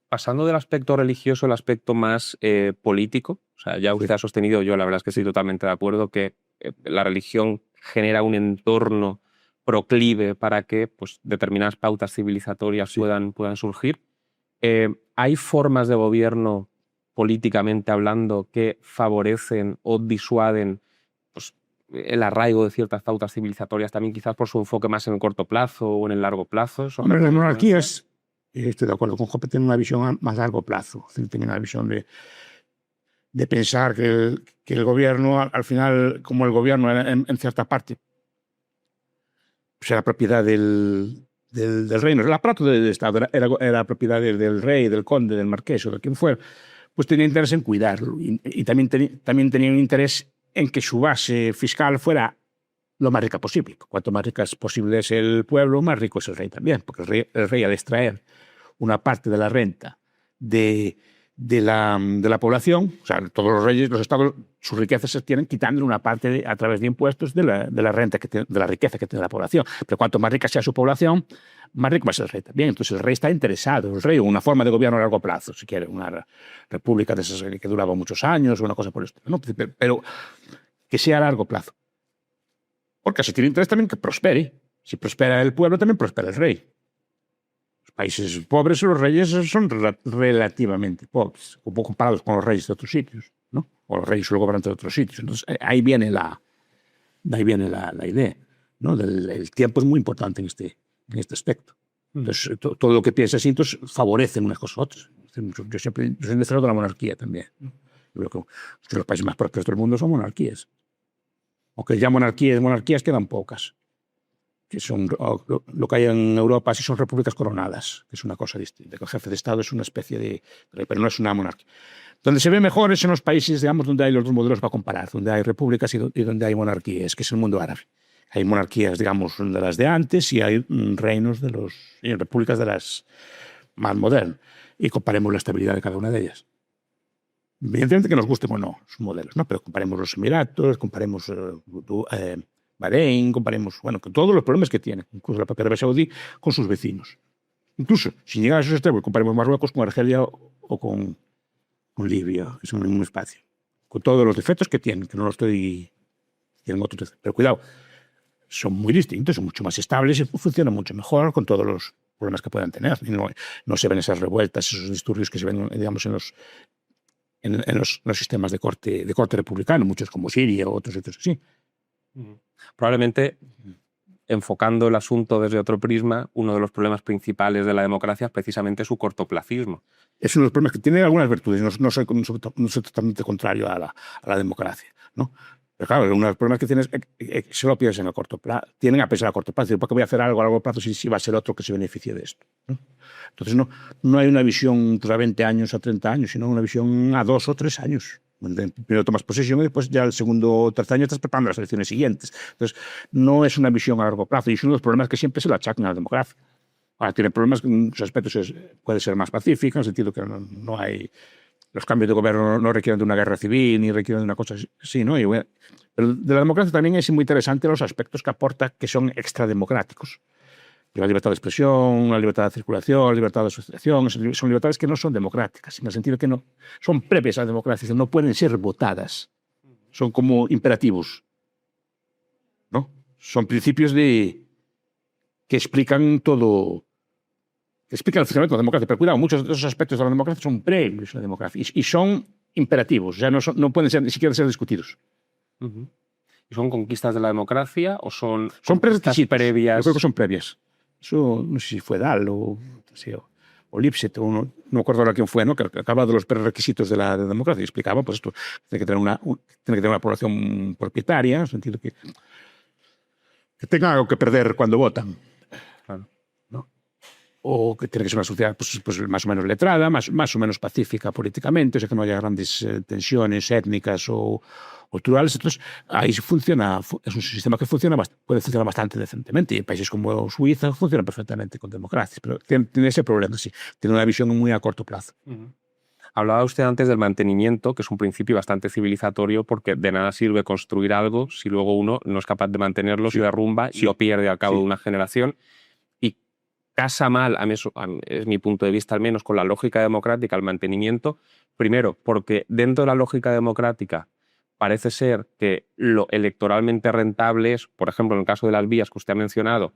Pasando del aspecto religioso al aspecto más político, o sea, ya usted ha sostenido, yo la verdad es que estoy totalmente de acuerdo, que la religión genera un entorno proclive para que pues, determinadas pautas civilizatorias puedan surgir. ¿Hay formas de gobierno, políticamente hablando, que favorecen o disuaden pues, el arraigo de ciertas pautas civilizatorias, también quizás por su enfoque más en el corto plazo o en el largo plazo? Hombre, las monarquías... Estoy de acuerdo con Jope, tiene una visión a más largo plazo. Tiene una visión de pensar que el gobierno, al final, como el gobierno en cierta parte, pues era propiedad del reino. El aparato del Estado era propiedad del rey, del conde, del marqués o de quien fuera. Pues tenía interés en cuidarlo. Y también tenía un interés en que su base fiscal fuera lo más rica posible. Cuanto más rica posible es el pueblo, más rico es el rey también, porque el rey al extraer una parte de la renta de la población, o sea, todos los reyes, los estados, sus riquezas se tienen quitándole una parte a través de impuestos de la renta, de la riqueza que tiene la población. Pero cuanto más rica sea su población, más rico va a ser el rey también. Entonces el rey está interesado, el rey, una forma de gobierno a largo plazo, si quiere, una república de esas que duraba muchos años, o una cosa por esto, ¿no? Pero que sea a largo plazo. Porque así tiene interés también que prospere. Si prospera el pueblo, también prospera el rey. Los países pobres, los reyes son relativamente pobres, un poco comparados con los reyes de otros sitios, ¿no? O los reyes o los gobernantes de otros sitios. Entonces, ahí viene la idea, ¿no? El tiempo es muy importante en este aspecto. Entonces, todo lo que piensas entonces favorecen unas cosas a otras. Yo siempre soy defensor de la monarquía también. Yo creo que los países más prósperos del mundo son monarquías. Aunque ya monarquías quedan pocas. que son lo que hay en Europa, sí son repúblicas coronadas, que es una cosa distinta. El jefe de Estado es una especie de rey, pero no es una monarquía. Donde se ve mejor es en los países, digamos, donde hay los dos modelos para comparar, donde hay repúblicas y donde hay monarquías, que es el mundo árabe. Hay monarquías, digamos, de las de antes y hay reinos y repúblicas de las más modernas. Y comparemos la estabilidad de cada una de ellas. Evidentemente que nos gusten o no sus modelos, ¿no? Pero comparemos los Emiratos, comparemos Bahrein, comparemos, bueno, con todos los problemas que tienen, incluso la propia Arabia Saudí, con sus vecinos. Incluso, si llegan a esos extremos, comparemos Marruecos con Argelia o con Libia, que son en el mismo espacio, con todos los defectos que tienen, que no los estoy... Tienen otros defectos. Pero cuidado, son muy distintos, son mucho más estables y funcionan mucho mejor con todos los problemas que puedan tener. Y no se ven esas revueltas, esos disturbios que se ven, digamos, en los sistemas de corte republicano, muchos como Siria o otros así. Probablemente, enfocando el asunto desde otro prisma, uno de los problemas principales de la democracia es precisamente su cortoplacismo. Es uno de los problemas que tiene algunas virtudes. No soy totalmente contrario a la democracia, ¿no? Pero claro, uno de los problemas que tienes es que solo piensan a corto plazo. Tienen a pensar a corto plazo. ¿Por qué voy a hacer algo a largo plazo si va a ser otro que se beneficie de esto, ¿no? Entonces no hay una visión a 20 años, a 30 años, sino una visión a 2 o 3 años. Primero tomas posesión y después ya el segundo o tercer año estás preparando las elecciones siguientes. Entonces no es una visión a largo plazo y es uno de los problemas que siempre se lo achacan a la democracia. Ahora tiene problemas en sus aspectos, puede ser más pacífica, en el sentido que no hay... Los cambios de gobierno no requieren de una guerra civil ni requieren de una cosa así, ¿no? Pero de la democracia también es muy interesante los aspectos que aporta que son extrademocráticos. La libertad de expresión, la libertad de circulación, la libertad de asociación, son libertades que no son democráticas, en el sentido que no son previas a la democracia, no pueden ser votadas, son como imperativos, ¿no? Son principios que explican todo, que explican el funcionamiento de la democracia. Pero cuidado, muchos de esos aspectos de la democracia son previos a la democracia y son imperativos, ya no pueden ni siquiera ser discutidos. ¿Y son conquistas de la democracia o son prerequisitos previas? Yo creo que son previas. Eso no sé si fue Dahl o Lipset, no me acuerdo ahora quién fue, ¿no? Que acaba de los prerequisitos de la democracia y explicaba, pues esto tiene que tener una población propietaria, en el sentido que tenga algo que perder cuando votan. Claro. ¿No? O que tiene que ser una sociedad pues más o menos letrada, más o menos pacífica políticamente, o sea que no haya grandes tensiones étnicas o culturales. Entonces, ahí funciona, es un sistema que puede funcionar bastante decentemente. Y países como Suiza funcionan perfectamente con democracias, pero tiene ese problema, sí. Tiene una visión muy a corto plazo. Hablaba usted antes del mantenimiento, que es un principio bastante civilizatorio, porque de nada sirve construir algo si luego uno no es capaz de mantenerlo, se derrumba y lo pierde al cabo de una generación. Y casa mal, a mí es mi punto de vista al menos, con la lógica democrática el mantenimiento. Primero, porque dentro de la lógica democrática parece ser que lo electoralmente rentable es, por ejemplo, en el caso de las vías que usted ha mencionado,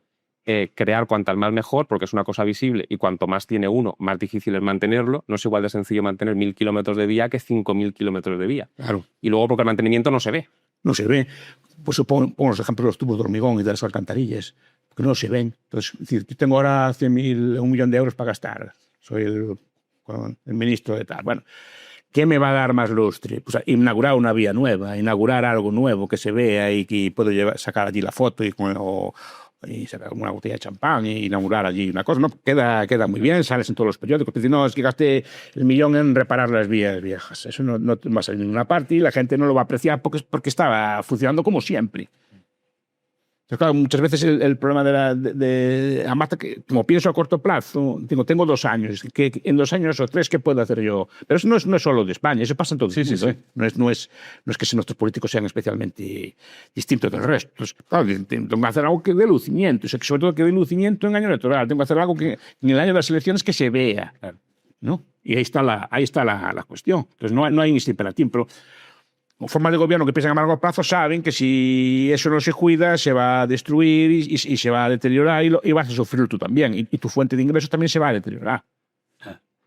crear cuantas más mejor, porque es una cosa visible, y cuanto más tiene uno, más difícil es mantenerlo. No es igual de sencillo mantener 1.000 kilómetros de vía que 5.000 kilómetros de vía. Claro. Y luego porque el mantenimiento no se ve. No se ve. Pues pongo los ejemplos de los tubos de hormigón y de las alcantarillas, porque no se ven. Entonces, es decir, yo tengo ahora 100.000, 1 millón de euros para gastar. Soy el ministro de tal. Bueno, ¿qué me va a dar más lustre? Pues inaugurar una vía nueva, inaugurar algo nuevo que se vea y que puedo sacar allí la foto y sacar una botella de champán e inaugurar allí una cosa. No, queda muy bien, sales en todos los periódicos. Te dicen, no, es que gasté el millón en reparar las vías viejas. Eso no va a salir en ninguna parte y la gente no lo va a apreciar porque estaba funcionando como siempre. Entonces, claro, muchas veces el problema además, que como pienso a corto plazo, tengo 2 años, que en 2 años o 3, ¿qué puedo hacer yo? Pero eso no es solo de España, eso pasa en todo el mundo. Sí. No es que nuestros políticos sean especialmente distintos del resto. Entonces, claro, tengo que hacer algo que dé lucimiento, sobre todo que dé lucimiento en año electoral. Tengo que hacer algo que en el año de las elecciones que se vea, ¿no? Y ahí está la cuestión. Entonces, no hay este imperativo, pero formas de gobierno que piensan a largo plazo saben que si eso no se cuida se va a destruir y se va a deteriorar y vas a sufrir tú también. Y tu fuente de ingresos también se va a deteriorar.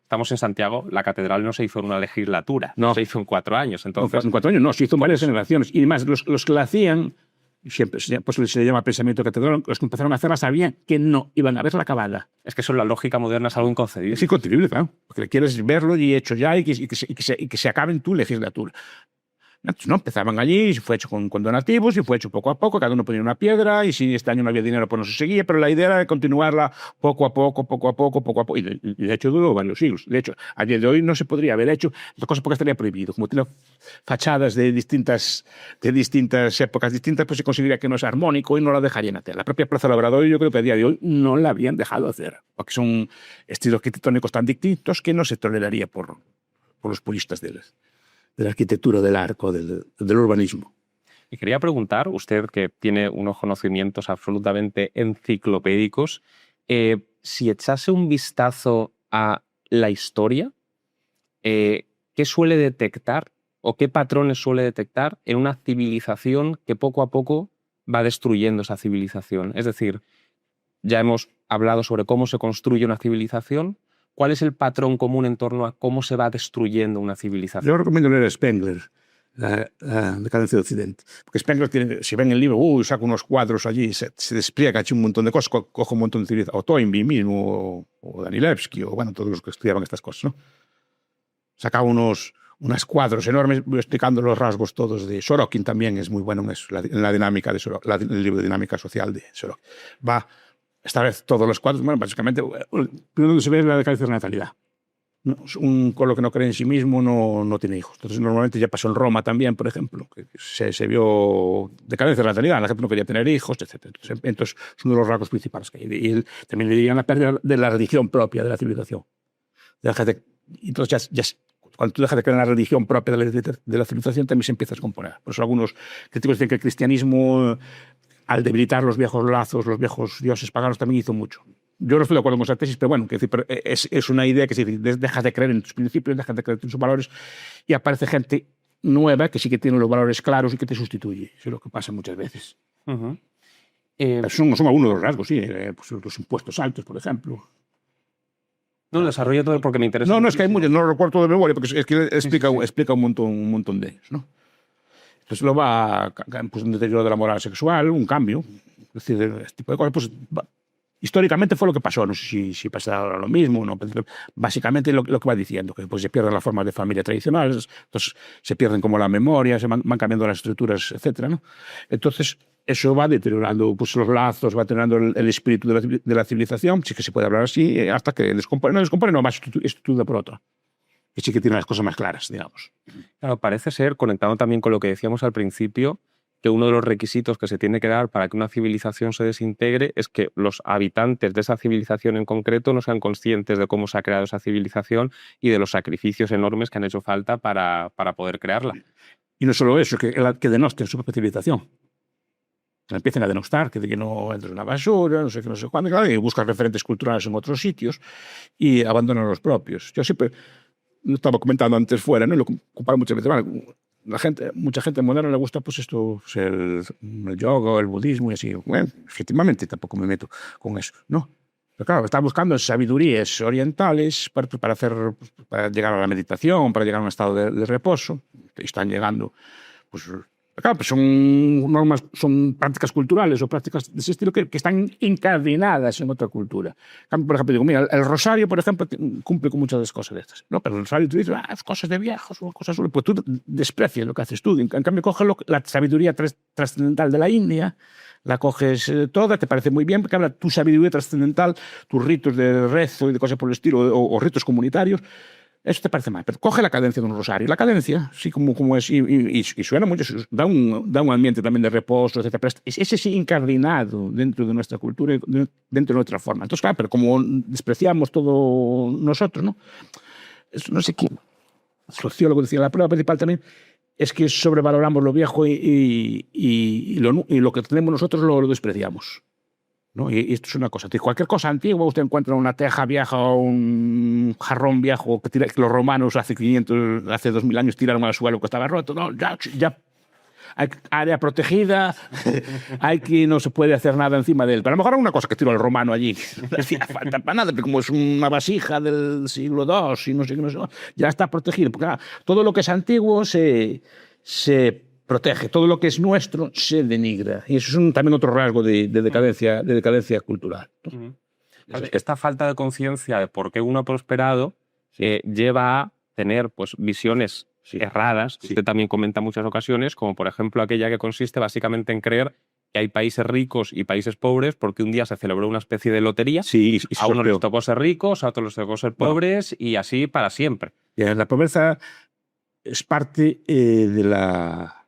Estamos en Santiago, la catedral no se hizo en una legislatura, no se hizo en 4 años. Entonces, en 4 años no, se hizo en varias generaciones. Y además, los que la hacían, siempre pues se le llama pensamiento catedral, los que empezaron a hacerla sabían que no iban a verla acabada. Es que eso en la lógica moderna es algo inconcebible. Es inconcebible, claro. Porque quieres verlo y hecho ya y que se acabe en tu legislatura. Entonces, ¿no? Empezaban allí, y fue hecho con donativos, y fue hecho poco a poco, cada uno ponía una piedra, y si este año no había dinero, pues no se seguía, pero la idea era de continuarla poco a poco, poco a poco, poco a poco, y de hecho duró varios siglos. De hecho, a día de hoy no se podría haber hecho, otra cosa porque estaría prohibido. Como tiene fachadas de distintas épocas distintas, pues se consideraría que no es armónico y no la dejarían hacer. La propia Plaza del Obradoiro, yo creo que a día de hoy no la habían dejado hacer, porque son estilos arquitectónicos tan distintos que no se toleraría por los puristas de la arquitectura, del arco, del urbanismo. Y quería preguntar, usted que tiene unos conocimientos absolutamente enciclopédicos, si echase un vistazo a la historia, ¿qué suele detectar o qué patrones suele detectar en una civilización que poco a poco va destruyendo esa civilización? Es decir, ya hemos hablado sobre cómo se construye una civilización. ¿Cuál es el patrón común en torno a cómo se va destruyendo una civilización? Yo recomiendo leer a Spengler, la decadencia de Occidente. Porque Spengler tiene, si ven el libro, saca unos cuadros allí, se despliega, hecho un montón de cosas, coge un montón de civilizaciones, o Toynbee mismo, o Danilevsky, o bueno, todos los que estudiaban estas cosas, ¿no? Saca unos cuadros enormes explicando los rasgos todos de Sorokin. También es muy bueno en eso, en la dinámica de Sorokin, el libro de dinámica social de Sorokin. Va esta vez todos los cuadros, bueno, básicamente, primero se ve la decadencia de la natalidad. Un pueblo que no cree en sí mismo no tiene hijos. Entonces, normalmente ya pasó en Roma también, por ejemplo, que se vio decadencia de la natalidad, la gente no quería tener hijos, etc. Entonces, es uno de los rasgos principales que hay. Y también le dirían la pérdida de la religión propia de la civilización. Entonces, cuando tú dejas de creer en la religión propia de la civilización, también se empieza a descomponer. Por eso algunos críticos dicen que el cristianismo, al debilitar los viejos lazos, los viejos dioses paganos, también hizo mucho. Yo no estoy de acuerdo con esa tesis, pero bueno, es una idea que si dejas de creer en tus principios, dejas de creer en tus valores, y aparece gente nueva que sí que tiene los valores claros y que te sustituye. Eso es lo que pasa muchas veces. Uh-huh. Son algunos de los rasgos, sí. Pues los impuestos altos, por ejemplo. No, desarrollo todo porque me interesa. No, es que hay muchos, no lo recuerdo todo de memoria, porque es que explica un montón de ellos, ¿no? Entonces lo va, pues, un deterioro de la moral sexual, un cambio. Es decir, este tipo de cosas, pues, históricamente fue lo que pasó. No sé si pasa ahora lo mismo, ¿no? Básicamente lo que va diciendo, que pues, se pierden las formas de familia tradicionales, entonces se pierden como la memoria, se van cambiando las estructuras, etc., ¿no? Entonces eso va deteriorando, pues, los lazos, va deteriorando el espíritu de la civilización, sí que se puede hablar así, hasta que descompone, no, va sustituida por otra. Y sí que tiene las cosas más claras, digamos. Claro, parece ser, conectado también con lo que decíamos al principio, que uno de los requisitos que se tiene que dar para que una civilización se desintegre es que los habitantes de esa civilización en concreto no sean conscientes de cómo se ha creado esa civilización y de los sacrificios enormes que han hecho falta para poder crearla. Y no solo eso, que denosten su propia civilización. Que empiecen a denostar, que no entra en la basura, no sé qué, no sé cuándo, claro, y buscan referentes culturales en otros sitios y abandonan los propios. Yo siempre, lo estaba comentando antes fuera, ¿no? Lo comparo muchas veces. Bueno, mucha gente moderna le gusta, pues, esto, pues, el yoga, el budismo y así. Bueno, efectivamente tampoco me meto con eso, ¿no? Pero claro, están buscando sabidurías orientales para llegar a la meditación, para llegar a un estado de reposo. Y están llegando, pues, claro, pues son prácticas culturales o prácticas de ese estilo que están incardinadas en otra cultura. Por ejemplo, digo, mira, el rosario, por ejemplo, cumple con muchas de las cosas de estas, ¿no? Pero el rosario tú dices, cosas de viejos, cosas, pues tú desprecias lo que haces tú. En cambio, coges la sabiduría trascendental de la India, la coges toda, te parece muy bien, porque habla tu sabiduría trascendental, tus ritos de rezo y de cosas por el estilo, o ritos comunitarios. Eso te parece mal, pero coge la cadencia de un rosario. La cadencia, sí, como es, y suena mucho, da un ambiente también de reposo, etc. Pero ese sí incardinado dentro de nuestra cultura, dentro de nuestra forma. Entonces, claro, pero como despreciamos todo nosotros, ¿no? Eso, no sé quién, sociólogo decía, la prueba principal también es que sobrevaloramos lo viejo y lo que tenemos nosotros lo despreciamos, ¿no? Y esto es una cosa. Cualquier cosa antigua, usted encuentra una teja vieja o un jarrón viejo que los romanos hace 2000 años tiraron al suelo que estaba roto. No, ya hay área protegida, hay que no se puede hacer nada encima de él. Pero a lo mejor era una cosa que tiró el romano allí. No hacía falta para nada, pero como es una vasija del siglo II y no sé qué, ya está protegido. Porque todo lo que es antiguo se protege, todo lo que es nuestro se denigra. Y eso es también otro rasgo de decadencia cultural, ¿no? Uh-huh. Esta falta de conciencia de por qué uno ha prosperado lleva a tener, pues, visiones erradas, que usted también comenta en muchas ocasiones, como por ejemplo aquella que consiste básicamente en creer que hay países ricos y países pobres porque un día se celebró una especie de lotería, a unos les tocó ser ricos, a otros les tocó ser pobres y así para siempre. La pobreza es parte de la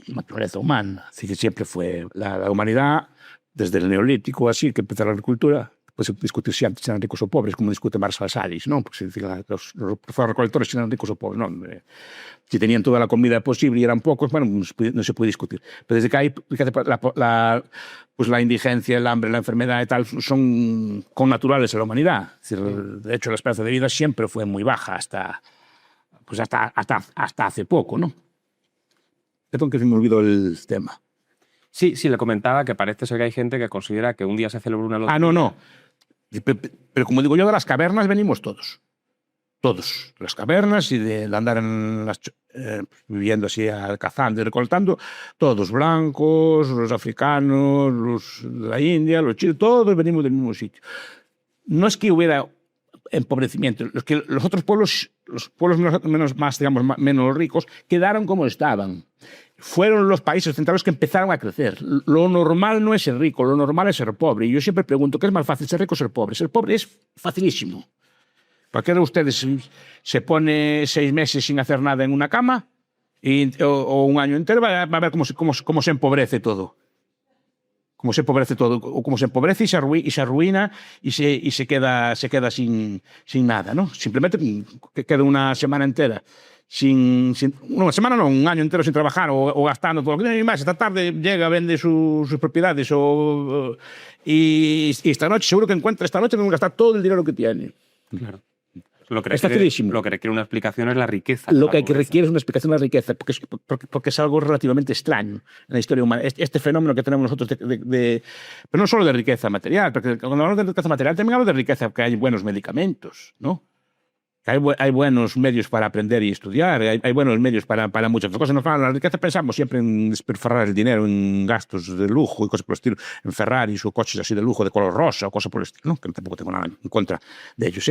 naturaleza humana, así que siempre fue la humanidad, desde el Neolítico, así que empezó la agricultura. Pues discutir si antes eran ricos o pobres, como discute Marshall Salis, ¿no? Porque los recolectores si eran ricos o pobres, ¿no? Si tenían toda la comida posible y eran pocos, bueno, no se puede discutir. Pero desde que hay pues la indigencia, el hambre, la enfermedad y tal, son connaturales a la humanidad. Es decir, de hecho, la esperanza de vida siempre fue muy baja hasta hace poco, ¿no? Perdón que se me olvidó el tema. Sí, le comentaba que parece ser que hay gente que considera que un día se celebró una lotería. No. Pero como digo yo, de las cavernas venimos todos. Todos. De las cavernas y de andar viviendo así cazando y recoltando. Todos, blancos, los africanos, los de la India, los chinos, todos venimos del mismo sitio. No es que hubiera empobrecimiento. Los otros pueblos, los pueblos menos ricos, quedaron como estaban. Fueron los países centrales que empezaron a crecer. Lo normal no es ser rico, lo normal es ser pobre. Y yo siempre pregunto, ¿qué es más fácil, ser rico o ser pobre? Ser pobre es facilísimo. Cualquiera de ustedes se pone 6 meses sin hacer nada en una cama o un año entero, va a ver cómo se empobrece todo. Cómo se empobrece todo, o cómo se empobrece y se arruina y se queda sin nada, ¿no? Simplemente que queda una semana entera una semana no, un año entero sin trabajar o gastando todo lo que tiene y más. Esta tarde llega, vende sus propiedades y esta noche, seguro que encuentra esta noche que gastar todo el dinero que tiene. Claro. Lo que requiere una explicación es la riqueza. Lo que requiere es una explicación de la riqueza, porque es algo relativamente extraño en la historia humana. Este fenómeno que tenemos nosotros pero no solo de riqueza material, porque cuando hablamos de riqueza material también hablo de riqueza, que hay buenos medicamentos, ¿no? Hay buenos medios para aprender y estudiar, hay buenos medios para muchas cosas. Nosotros en la riqueza pensamos siempre en despilfarrar el dinero en gastos de lujo y cosas por el estilo, en Ferraris o coches así de lujo de color rosa o cosas por el estilo, ¿no? Que tampoco tengo nada en contra de ellos.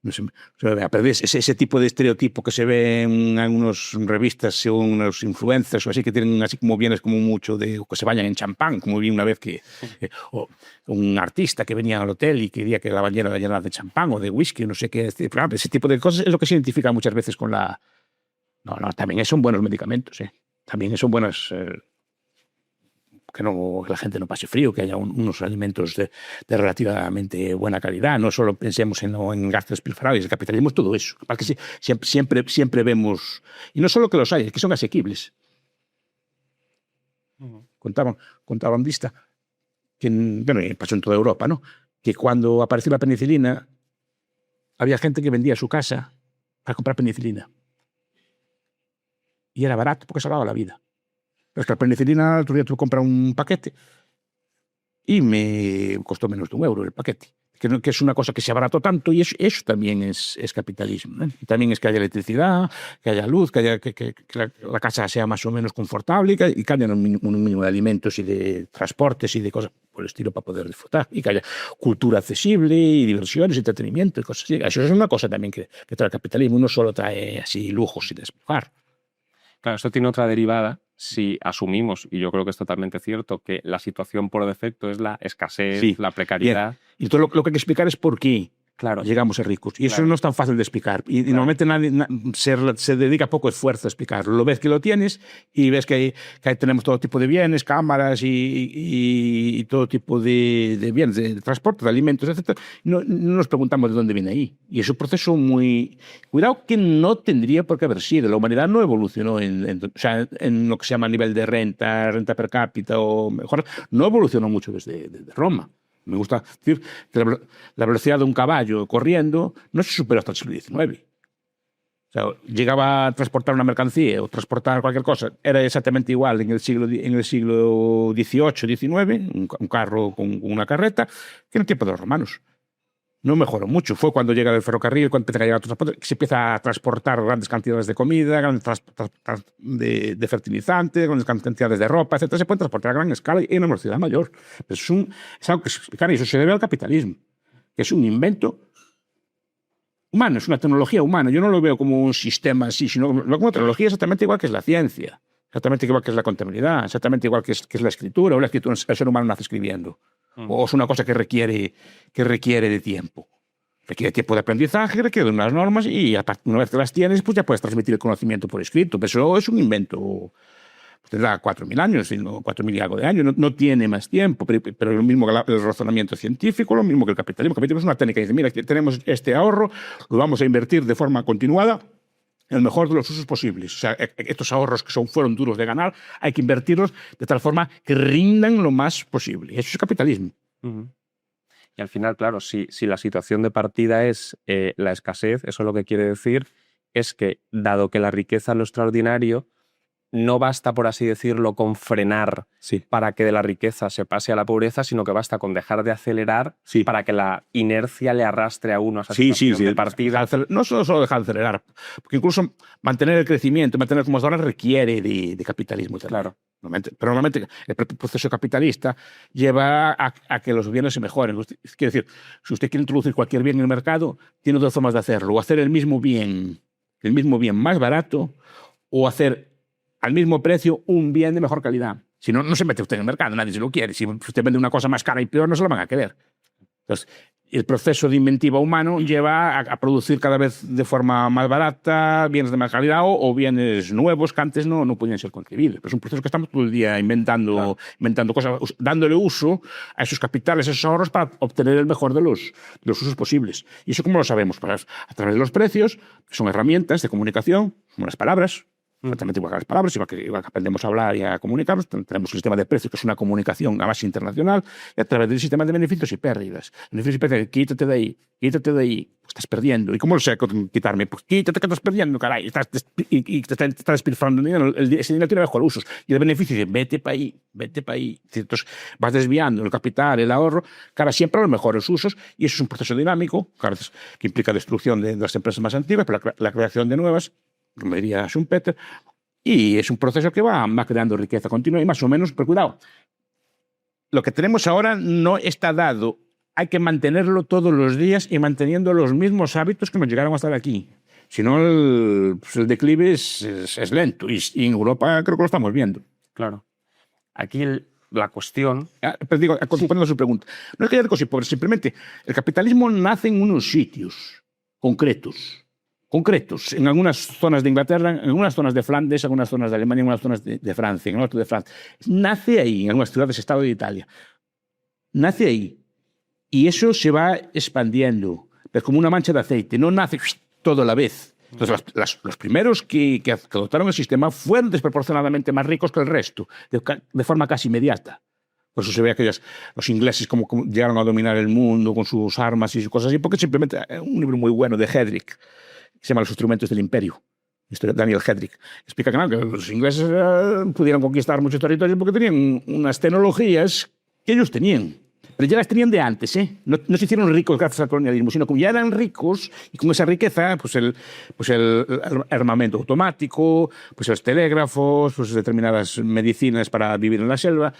No se me vea, pero ese tipo de estereotipo que se ve en algunas revistas o en unos influencers o así, que tienen así como bienes como mucho de que se bañan en champán, como vi una vez o un artista que venía al hotel y quería que la bañera la llenara de champán o de whisky, no sé qué. Ese tipo de cosas es lo que se identifica muchas veces con la... No, también son buenos medicamentos, También son buenos... que la gente no pase frío, que haya unos alimentos de relativamente buena calidad. No solo pensemos en gastos despilfarrados. El capitalismo es todo eso. Porque siempre vemos... Y no solo que los hay, es que son asequibles. Contaban vista que, pasó en toda Europa, ¿no? Que cuando apareció la penicilina, había gente que vendía su casa para comprar penicilina. Y era barato porque salvaba la vida. Pero es que la penicilina, el otro día tuve que comprar un paquete y me costó menos de €1 el paquete. Que es una cosa que se abarató tanto y eso también es capitalismo. Y también es que haya electricidad, que haya luz, que la casa sea más o menos confortable y que haya un mínimo de alimentos y de transportes y de cosas por el estilo para poder disfrutar. Y que haya cultura accesible y diversiones, entretenimiento y cosas así. Eso es una cosa también que trae el capitalismo. No solo trae así lujos y despilfarro. Claro, esto tiene otra derivada si asumimos, y yo creo que es totalmente cierto, que la situación por defecto es la escasez, la precariedad. Y todo lo que hay que explicar es por qué llegamos a ser ricos. Y eso no es tan fácil de explicar. Y normalmente nadie se dedica poco esfuerzo a explicarlo. Lo ves que lo tienes y ves que tenemos todo tipo de bienes, cámaras y todo tipo de bienes, de transporte, de alimentos, etc. No nos preguntamos de dónde viene ahí. Y es un proceso muy... Cuidado que no tendría por qué haber sido. La humanidad no evolucionó en lo que se llama nivel de renta per cápita o mejor. No evolucionó mucho desde Roma. Me gusta decir que la velocidad de un caballo corriendo no se superó hasta el siglo XIX. O sea, llegaba a transportar una mercancía o transportar cualquier cosa, era exactamente igual en el siglo XVIII, XIX, un carro con una carreta, que en el tiempo de los romanos. No mejoró mucho. Fue cuando llega el ferrocarril, cuando empieza a llegar otros transportes, que se empieza a transportar grandes cantidades de comida, grandes de fertilizantes, grandes cantidades de ropa, etc. Se pueden transportar a gran escala y en una velocidad mayor. Pero es algo que se explicar y eso se debe al capitalismo, que es un invento humano, es una tecnología humana. Yo no lo veo como un sistema así, sino como una tecnología exactamente igual que es la ciencia, exactamente igual que es la contabilidad, exactamente igual que es la escritura, o la escritura, el ser humano nace escribiendo. O es una cosa que requiere de tiempo. Requiere tiempo de aprendizaje, requiere de unas normas y una vez que las tienes, pues ya puedes transmitir el conocimiento por escrito. Pero eso es un invento. Tendrá 4.000 años, 4.000 y algo de años, no tiene más tiempo, pero lo mismo que el razonamiento científico, lo mismo que el capitalismo. El capitalismo es una técnica que dice, mira, tenemos este ahorro, lo vamos a invertir de forma continuada en el mejor de los usos posibles. O sea, estos ahorros que fueron duros de ganar, hay que invertirlos de tal forma que rindan lo más posible. Eso es capitalismo. Y al final, claro, si la situación de partida es la escasez, eso lo que quiere decir es que, dado que la riqueza es lo extraordinario, no basta, por así decirlo, con frenar para que de la riqueza se pase a la pobreza, sino que basta con dejar de acelerar para que la inercia le arrastre a uno a esa situación de partida. No solo dejar de acelerar, porque incluso mantener el crecimiento, mantener como hasta ahora requiere de capitalismo también. Claro. Pero normalmente el proceso capitalista lleva a que los bienes se mejoren. Quiere decir, si usted quiere introducir cualquier bien en el mercado, tiene dos formas de hacerlo. O hacer el mismo bien más barato, o hacer al mismo precio un bien de mejor calidad. Si no, no se mete usted en el mercado, nadie se lo quiere. Si usted vende una cosa más cara y peor, no se la van a querer. Entonces, el proceso de inventiva humano lleva a producir cada vez de forma más barata bienes de más calidad o bienes nuevos que antes no podían ser concebibles. Pero es un proceso que estamos todo el día inventando cosas, dándole uso a esos capitales, a esos ahorros para obtener el mejor de los usos posibles. ¿Y eso cómo lo sabemos? Pues a través de los precios, que son herramientas de comunicación, como las palabras. Exactamente igual que las palabras, igual que aprendemos a hablar y a comunicarnos. Tenemos un sistema de precios que es una comunicación a base internacional y a través del sistema de beneficios y pérdidas. Beneficios y pérdidas, quítate de ahí, pues estás perdiendo. ¿Y cómo lo sé quitarme? Pues quítate que estás perdiendo, caray. Te estás despilfarrando dinero. Ese dinero tiene mejor usos. Y el beneficio dice, vete para ahí. Entonces vas desviando el capital, el ahorro, cara siempre a los mejores usos, y eso es un proceso dinámico, que implica destrucción de las empresas más antiguas, pero la creación de nuevas, como diría Schumpeter, y es un proceso que va creando riqueza continua y más o menos, pero cuidado, lo que tenemos ahora no está dado, hay que mantenerlo todos los días y manteniendo los mismos hábitos que nos llegaron a estar aquí. Si no, el declive es lento y en Europa creo que lo estamos viendo. Claro. Aquí la cuestión... Pero digo, respondiendo a su pregunta, no es que haya ricos y pobres, simplemente el capitalismo nace en unos sitios concretos, en algunas zonas de Inglaterra, en algunas zonas de Flandes, en algunas zonas de Alemania, en algunas zonas de Francia, en el norte de Francia. Nace ahí, en algunas ciudades-estado de Italia. Nace ahí. Y eso se va expandiendo, pero como una mancha de aceite. No nace todo a la vez. Entonces, los primeros que adoptaron el sistema fueron desproporcionadamente más ricos que el resto, de forma casi inmediata. Por eso se ve los ingleses como llegaron a dominar el mundo con sus armas y sus cosas así, porque simplemente un libro muy bueno de Hedrick, que se llama Los instrumentos del imperio, Daniel Hedrick, explica que los ingleses pudieron conquistar muchos territorios porque tenían unas tecnologías que ellos tenían, pero ya las tenían de antes, ¿eh? No se hicieron ricos gracias al colonialismo, sino como ya eran ricos y con esa riqueza, pues el armamento automático, pues los telégrafos, pues determinadas medicinas para vivir en la selva,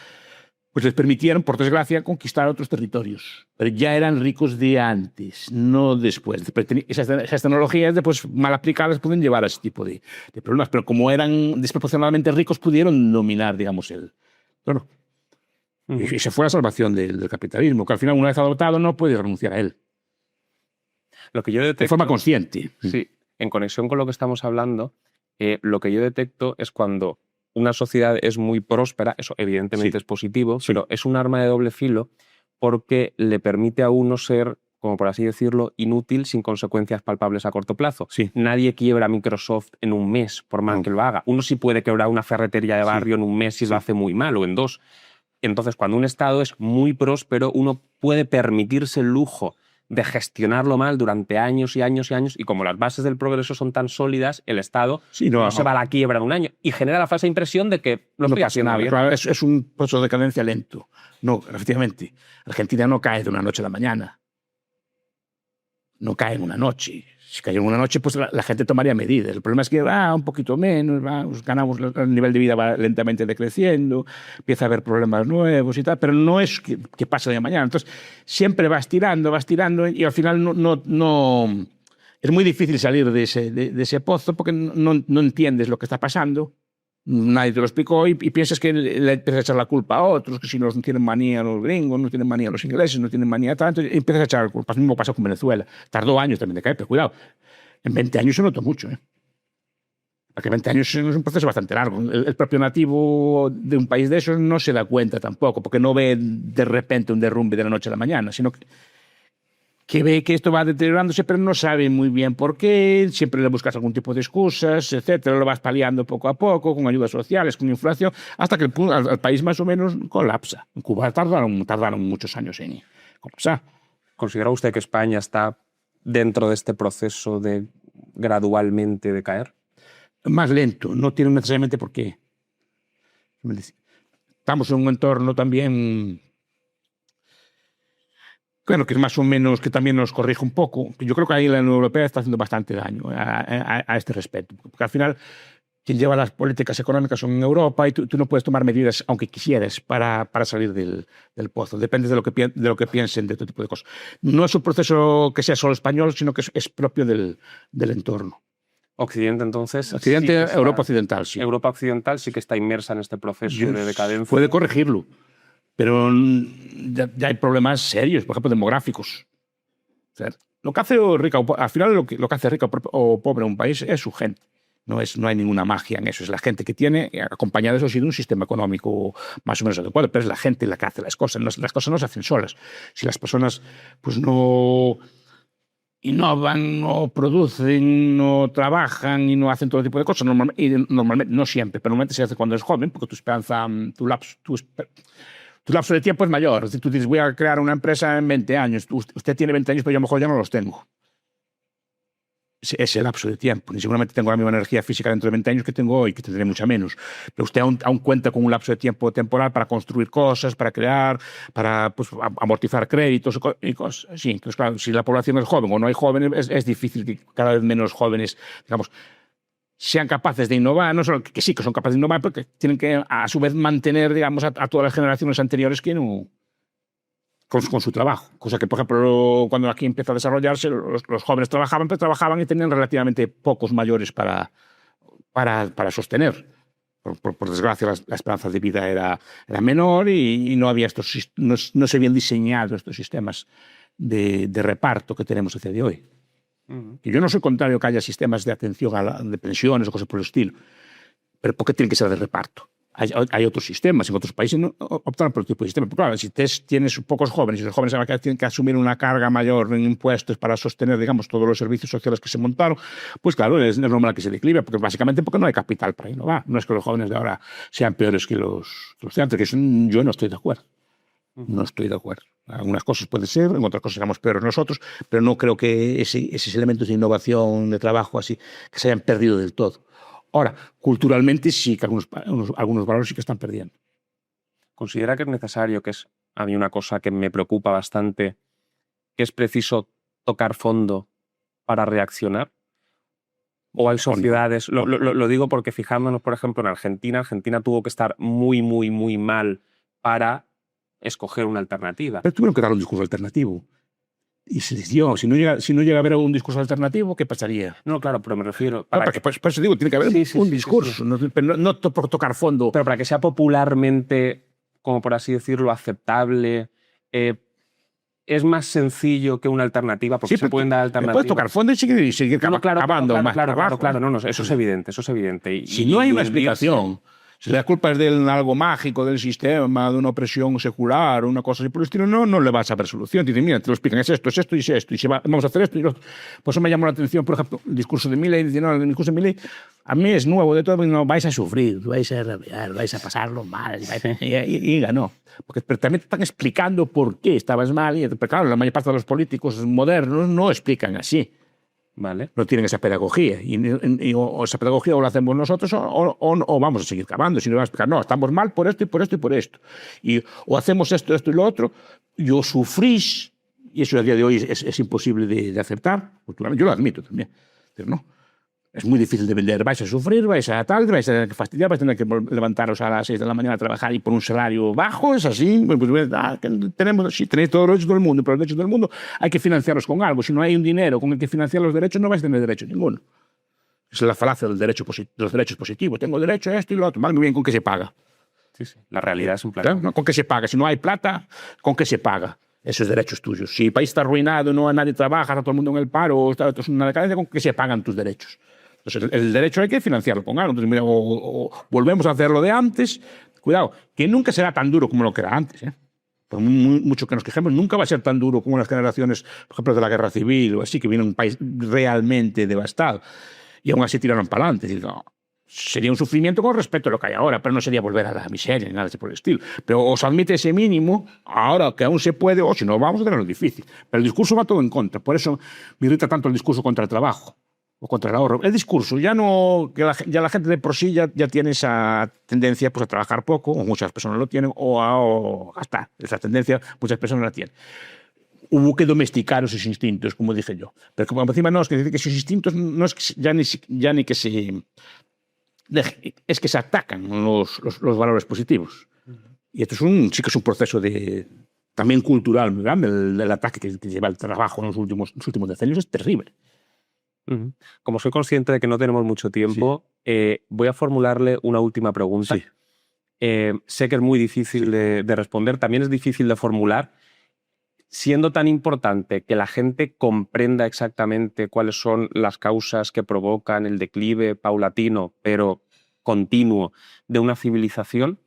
pues les permitieron, por desgracia, conquistar otros territorios. Pero ya eran ricos de antes, no después. Esas tecnologías, después mal aplicadas, pueden llevar a ese tipo de problemas. Pero como eran desproporcionadamente ricos, pudieron dominar, digamos, Bueno, y esa fue la salvación del capitalismo, que al final, una vez adoptado, no puede renunciar a él. Lo que yo detecto, de forma consciente. Sí, en conexión con lo que estamos hablando, lo que yo detecto es cuando una sociedad es muy próspera, eso evidentemente es positivo, pero es un arma de doble filo porque le permite a uno ser, como por así decirlo, inútil sin consecuencias palpables a corto plazo. Nadie quiebra Microsoft en un mes, por mal que lo haga. Uno sí puede quebrar una ferretería de barrio en un mes si lo hace muy mal o en 2. Entonces, cuando un Estado es muy próspero, uno puede permitirse el lujo de gestionarlo mal durante años y años y años, y como las bases del progreso son tan sólidas, el Estado no se va a la quiebra en un año y genera la falsa impresión de que lo estoy haciendo bien. Claro, es un proceso de decadencia lento. No, efectivamente, Argentina no cae de una noche a la mañana. No cae en una noche. Si cayó en una noche, pues la gente tomaría medidas. El problema es que va un poquito menos, ganamos, el nivel de vida va lentamente decreciendo, empieza a haber problemas nuevos y tal, pero no es que pase de mañana. Entonces, siempre vas tirando y al final es muy difícil salir de ese pozo porque no entiendes lo que está pasando. Nadie te lo explicó y piensas que le empiezas a echar la culpa a otros, que si no tienen manía los gringos, no tienen manía los ingleses, no tienen manía tanto, y empiezas a echar la culpa. Lo mismo pasó con Venezuela. Tardó años también de caer, pero cuidado, en 20 años se notó mucho. Porque 20 años es un proceso bastante largo. El propio nativo de un país de esos no se da cuenta tampoco, porque no ve de repente un derrumbe de la noche a la mañana, sino que ve que esto va deteriorándose, pero no sabe muy bien por qué, siempre le buscas algún tipo de excusas, etcétera, lo vas paliando poco a poco, con ayudas sociales, con inflación, hasta que el país más o menos colapsa. En Cuba tardaron muchos años en colapsar. ¿Considera usted que España está dentro de este proceso de gradualmente decaer? Más lento, no tiene necesariamente por qué. Estamos en un entorno también, bueno, que es más o menos, que también nos corrige un poco. Yo creo que ahí la Unión Europea está haciendo bastante daño a este respecto. Porque al final, quien lleva las políticas económicas son en Europa y tú no puedes tomar medidas, aunque quisieras, para salir del pozo. Depende de lo que piensen de todo tipo de cosas. No es un proceso que sea solo español, sino que es propio del entorno. Occidente, entonces. Occidente, sí Europa occidental, sí. Europa occidental sí que está inmersa en este proceso de decadencia. Puede corregirlo, pero ya hay problemas serios, por ejemplo, demográficos. O sea, lo que hace rica, al final lo que hace rica o pobre un país es su gente. No hay ninguna magia en eso. Es la gente que tiene, acompañada de eso, de un sistema económico más o menos adecuado, pero es la gente la que hace las cosas. Las cosas no se hacen solas. Si las personas pues no innovan, no producen, no trabajan y no hacen todo tipo de cosas, normalmente, no siempre, pero normalmente se hace cuando es joven, porque tu esperanza, tu lapso de tiempo es mayor. Si tú dices, voy a crear una empresa en 20 años, usted tiene 20 años, pero yo a lo mejor ya no los tengo. Ese lapso de tiempo. Ni seguramente tengo la misma energía física dentro de 20 años que tengo hoy, que tendré mucha menos. Pero usted aún cuenta con un lapso de tiempo temporal para construir cosas, para crear, para pues, amortizar créditos y cosas. Sí, entonces, claro, si la población es joven o no hay jóvenes, es difícil que cada vez menos jóvenes, digamos, sean capaces de innovar, no solo que sí que son capaces de innovar, pero que tienen que a su vez mantener, digamos, a todas las generaciones anteriores que no, con su trabajo. Cosa que, por ejemplo, cuando aquí empieza a desarrollarse, los jóvenes trabajaban, pero trabajaban y tenían relativamente pocos mayores para sostener. Por desgracia, la esperanza de vida era menor y no había no se habían diseñado estos sistemas de reparto que tenemos a día de hoy. Y yo no soy contrario que haya sistemas de atención de pensiones o cosas por el estilo, pero ¿por qué tienen que ser de reparto? Hay otros sistemas, en otros países no optaron por otro tipo de sistema. Pero claro, si tienes pocos jóvenes y los jóvenes tienen que asumir una carga mayor en impuestos para sostener, digamos, todos los servicios sociales que se montaron, pues claro, es normal que se declive, porque básicamente porque no hay capital para innovar. No es que los jóvenes de ahora sean peores que los de antes, que yo no estoy de acuerdo. No estoy de acuerdo. Algunas cosas pueden ser, en otras cosas éramos peores nosotros, pero no creo que esos elementos de innovación, de trabajo así, que se hayan perdido del todo. Ahora, culturalmente sí que algunos valores sí que están perdiendo. ¿Considera que es necesario, que es a mí una cosa que me preocupa bastante, que es preciso tocar fondo para reaccionar? ¿O hay sociedades? Lo digo porque fijándonos, por ejemplo, en Argentina tuvo que estar muy, muy, muy mal para escoger una alternativa. Pero tuvieron que dar un discurso alternativo. Y se decidió, si no llega a haber un discurso alternativo, ¿qué pasaría? No, claro, pero me refiero... Por eso digo, tiene que haber un discurso, sí. No por tocar fondo. Pero para que sea popularmente, como por así decirlo, aceptable, es más sencillo que una alternativa, porque se pueden dar alternativas. Puedes tocar fondo y seguir cavando más para abajo. Claro, no, eso es evidente, Si no hay una explicación... Si la culpa es de algo mágico del sistema, de una opresión secular, una cosa así por el estilo, no le vas a ver solución. Te dicen, mira, te lo explican, es esto y es esto, y vamos a hacer esto y lo... Por eso me llamó la atención, por ejemplo, el discurso de Milei. Dice, no, el discurso de Milei a mí es nuevo de todo, no vais a sufrir, vais a rabiar, vais a pasarlo mal, y ganó. Pero también te están explicando por qué estabas mal, pero claro, la mayor parte de los políticos modernos no explican así. Vale. No tienen esa pedagogía. O esa pedagogía o la hacemos nosotros o vamos a seguir cavando. Si no van a explicar, no, estamos mal por esto y por esto y por esto. O hacemos esto y lo otro, y o sufrís, y eso a día de hoy es imposible de aceptar. Yo lo admito también, pero no. es muy difícil de vender. Vais a sufrir, vais a tal, vais a tener que fastidiar, vais a tener que levantaros a las 6 de la mañana a trabajar y por un salario bajo, es así. Sí, tenéis todos los derechos del mundo, pero los derechos del mundo hay que financiarlos con algo. Si no hay un dinero con el que financiar los derechos, no vais a tener derecho ninguno. Es la falacia del derecho de los derechos positivos. Tengo derecho a esto y lo otro. Vale, muy bien, ¿con qué se paga? Sí, sí. La realidad es un plan. ¿No? ¿Con qué se paga? Si no hay plata, ¿con qué se paga? Esos derechos tuyos. Si el país está arruinado, no nadie trabaja, está todo el mundo en el paro, está es una decadencia, ¿con qué se pagan tus derechos? Entonces, el derecho hay que financiarlo con algo. Entonces, mira, o volvemos a hacer lo de antes. Cuidado, que nunca será tan duro como lo que era antes. Por mucho que nos quejemos, nunca va a ser tan duro como las generaciones, por ejemplo, de la Guerra Civil o así, que viene un país realmente devastado. Y aún así tiraron para adelante. Es decir, no, sería un sufrimiento con respecto a lo que hay ahora, pero no sería volver a la miseria ni nada por el estilo. Pero os admite ese mínimo, ahora que aún se puede, o si no, vamos a tenerlo difícil. Pero el discurso va todo en contra. Por eso me irrita tanto el discurso contra el trabajo o contra el ahorro. El discurso, ya no, que ya la gente de por sí ya tiene esa tendencia pues, a trabajar poco, o muchas personas lo tienen, o a gastar. Esa tendencia muchas personas la tienen. Hubo que domesticar esos instintos, como dije yo. Pero como encima no, es que decir que esos instintos no es que ya ni que se... Es que se atacan los valores positivos. Y esto sí que es un proceso también cultural muy grande. El ataque que lleva el trabajo en los últimos decenios es terrible. Como soy consciente de que no tenemos mucho tiempo, voy a formularle una última pregunta. Sí. Sé que es muy difícil de responder, también es difícil de formular. Siendo tan importante que la gente comprenda exactamente cuáles son las causas que provocan el declive paulatino, pero continuo, de una civilización,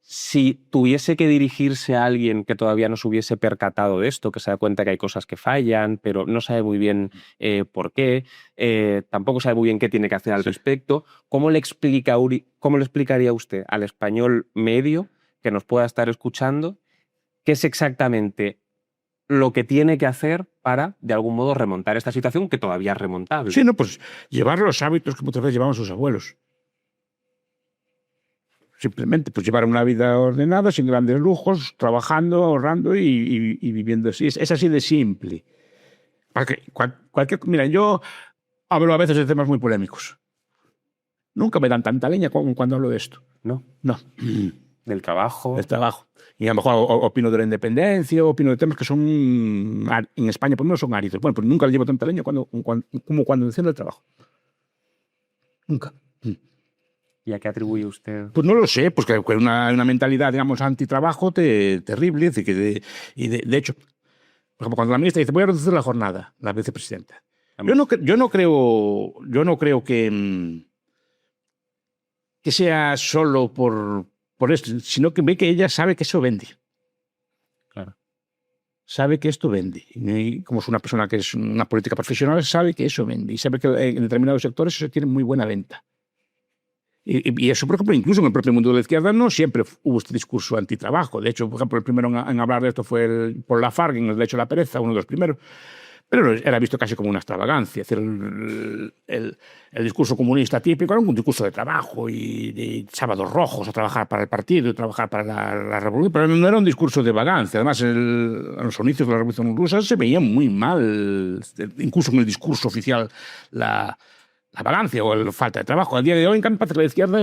si tuviese que dirigirse a alguien que todavía no se hubiese percatado de esto, que se da cuenta que hay cosas que fallan, pero no sabe muy bien por qué, tampoco sabe muy bien qué tiene que hacer al respecto, ¿cómo le explicaría usted al español medio que nos pueda estar escuchando qué es exactamente lo que tiene que hacer para, de algún modo, remontar esta situación que todavía es remontable? Sí, no, pues llevar los hábitos que muchas veces llevaban sus abuelos. Simplemente, pues llevar una vida ordenada, sin grandes lujos, trabajando, ahorrando y viviendo así. Es así de simple. Mira, yo hablo a veces de temas muy polémicos. Nunca me dan tanta leña como cuando hablo de esto. No. Del trabajo. Del trabajo. Y a lo mejor opino de la independencia, opino de temas que son, en España por lo menos son áridos. Bueno, pues nunca le llevo tanta leña como cuando menciono el trabajo. Nunca. ¿Y a qué atribuye usted? Pues no lo sé, pues que una mentalidad, digamos, antitrabajo terrible. Es decir, de hecho, por ejemplo, cuando la ministra dice voy a reducir la jornada, la vicepresidenta. Yo no creo que sea solo por esto, sino que ve que ella sabe que eso vende. Claro. Sabe que esto vende. Y como es una persona que es una política profesional, sabe que eso vende. Y sabe que en determinados sectores eso tiene muy buena venta. Y eso, por ejemplo, incluso en el propio mundo de la izquierda no siempre hubo este discurso antitrabajo. De hecho, por ejemplo, el primero en hablar de esto fue Paul Lafargue, en El derecho a la pereza, uno de los primeros. Pero era visto casi como una extravagancia. Es decir, el discurso comunista típico era un discurso de trabajo y de sábados rojos a trabajar para el partido, a trabajar para la revolución, pero no era un discurso de vagancia. Además, en los inicios de la revolución rusa se veía muy mal, incluso en el discurso oficial, la vagancia o la falta de trabajo. Al día de hoy, en cambio, la izquierda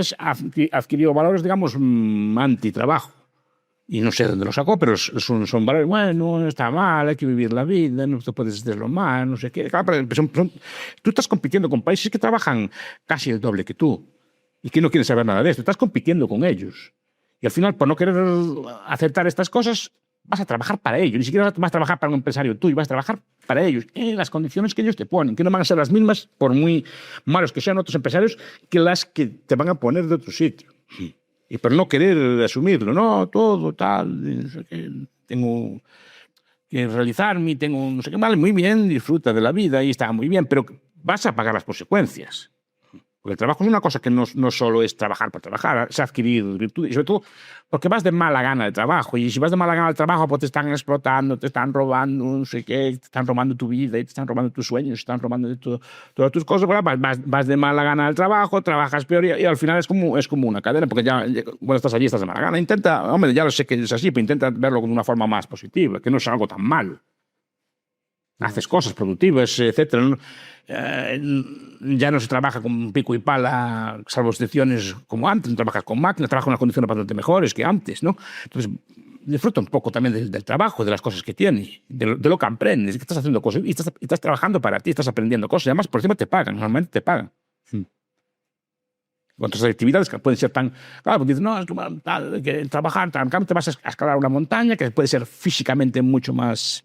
adquirió valores, digamos, antitrabajo. Y no sé dónde lo sacó, pero son valores, bueno, no está mal, hay que vivir la vida, no te puedes hacerlo mal, no sé qué. Claro, tú estás compitiendo con países que trabajan casi el doble que tú y que no quieren saber nada de esto. Estás compitiendo con ellos. Y al final, por no querer aceptar estas cosas, vas a trabajar para ellos. Ni siquiera vas a trabajar para un empresario tuyo, vas a trabajar para ellos, en las condiciones que ellos te ponen, que no van a ser las mismas, por muy malos que sean otros empresarios, que las que te van a poner de otro sitio. Y por no querer asumirlo, no, todo tal, no sé qué, tengo que realizarme, tengo no sé qué, vale, muy bien, disfruta de la vida y está muy bien, pero vas a pagar las consecuencias. Porque el trabajo es una cosa que no solo es trabajar por trabajar, es adquirir virtudes, y sobre todo porque vas de mala gana de trabajo, y si vas de mala gana del trabajo, pues te están explotando, te están robando, no sé qué, te están robando tu vida, te están robando tus sueños, te están robando todas tus cosas, vas de mala gana del trabajo, trabajas peor, y al final es como una cadena, porque ya cuando estás allí estás de mala gana. Ya lo sé que es así, pero intenta verlo de una forma más positiva, que no es algo tan malo. Haces cosas productivas, etcétera, ¿no? Ya no se trabaja con pico y pala, salvo excepciones como antes, no trabajas con máquinas, trabajas en unas condiciones bastante mejores que antes, ¿no? Entonces, disfruta un poco también del trabajo, de las cosas que tienes, de lo que aprendes, que estás haciendo cosas y estás trabajando para ti, estás aprendiendo cosas, y además por encima te pagan, normalmente te pagan. Otras actividades que pueden ser tan... Claro, porque dices, no, es que trabajar, en cambio te vas a escalar una montaña que puede ser físicamente mucho más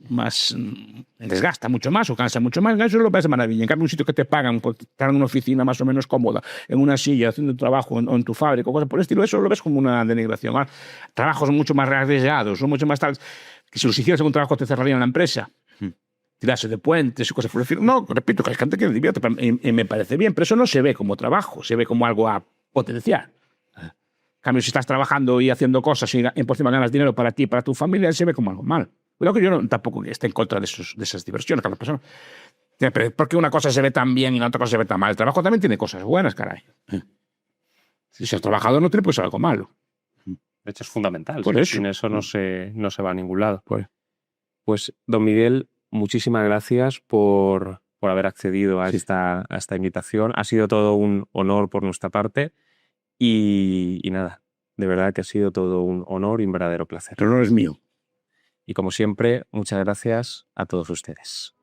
desgasta mucho más o cansa mucho más, eso lo ves de maravilla. En cambio, un sitio que te pagan por estar en una oficina más o menos cómoda, en una silla, haciendo trabajo o en tu fábrica o cosas por el estilo, eso lo ves como una denigración. ¿Vale? Trabajos mucho más arriesgados, son mucho más tales, que si los hicieras en un trabajo te cerrarían la empresa. Tirarse de puentes y cosas por el estilo. No, repito, que hay gente que le divierte y me parece bien, pero eso no se ve como trabajo, se ve como algo a potenciar. En cambio, si estás trabajando y haciendo cosas y por encima ganas dinero para ti y para tu familia, se ve como algo mal. Cuidado que yo tampoco esté en contra de esas diversiones, cada persona. Porque una cosa se ve tan bien y la otra cosa se ve tan mal. El trabajo también tiene cosas buenas, caray. Si has trabajado no tiene pues algo malo. De hecho, es fundamental. Por eso. Sin eso no se va a ningún lado. Pues, don Miguel, muchísimas gracias por haber accedido a esta invitación. Ha sido todo un honor por nuestra parte y nada, de verdad que ha sido todo un honor y un verdadero placer. El honor es mío. Y como siempre, muchas gracias a todos ustedes.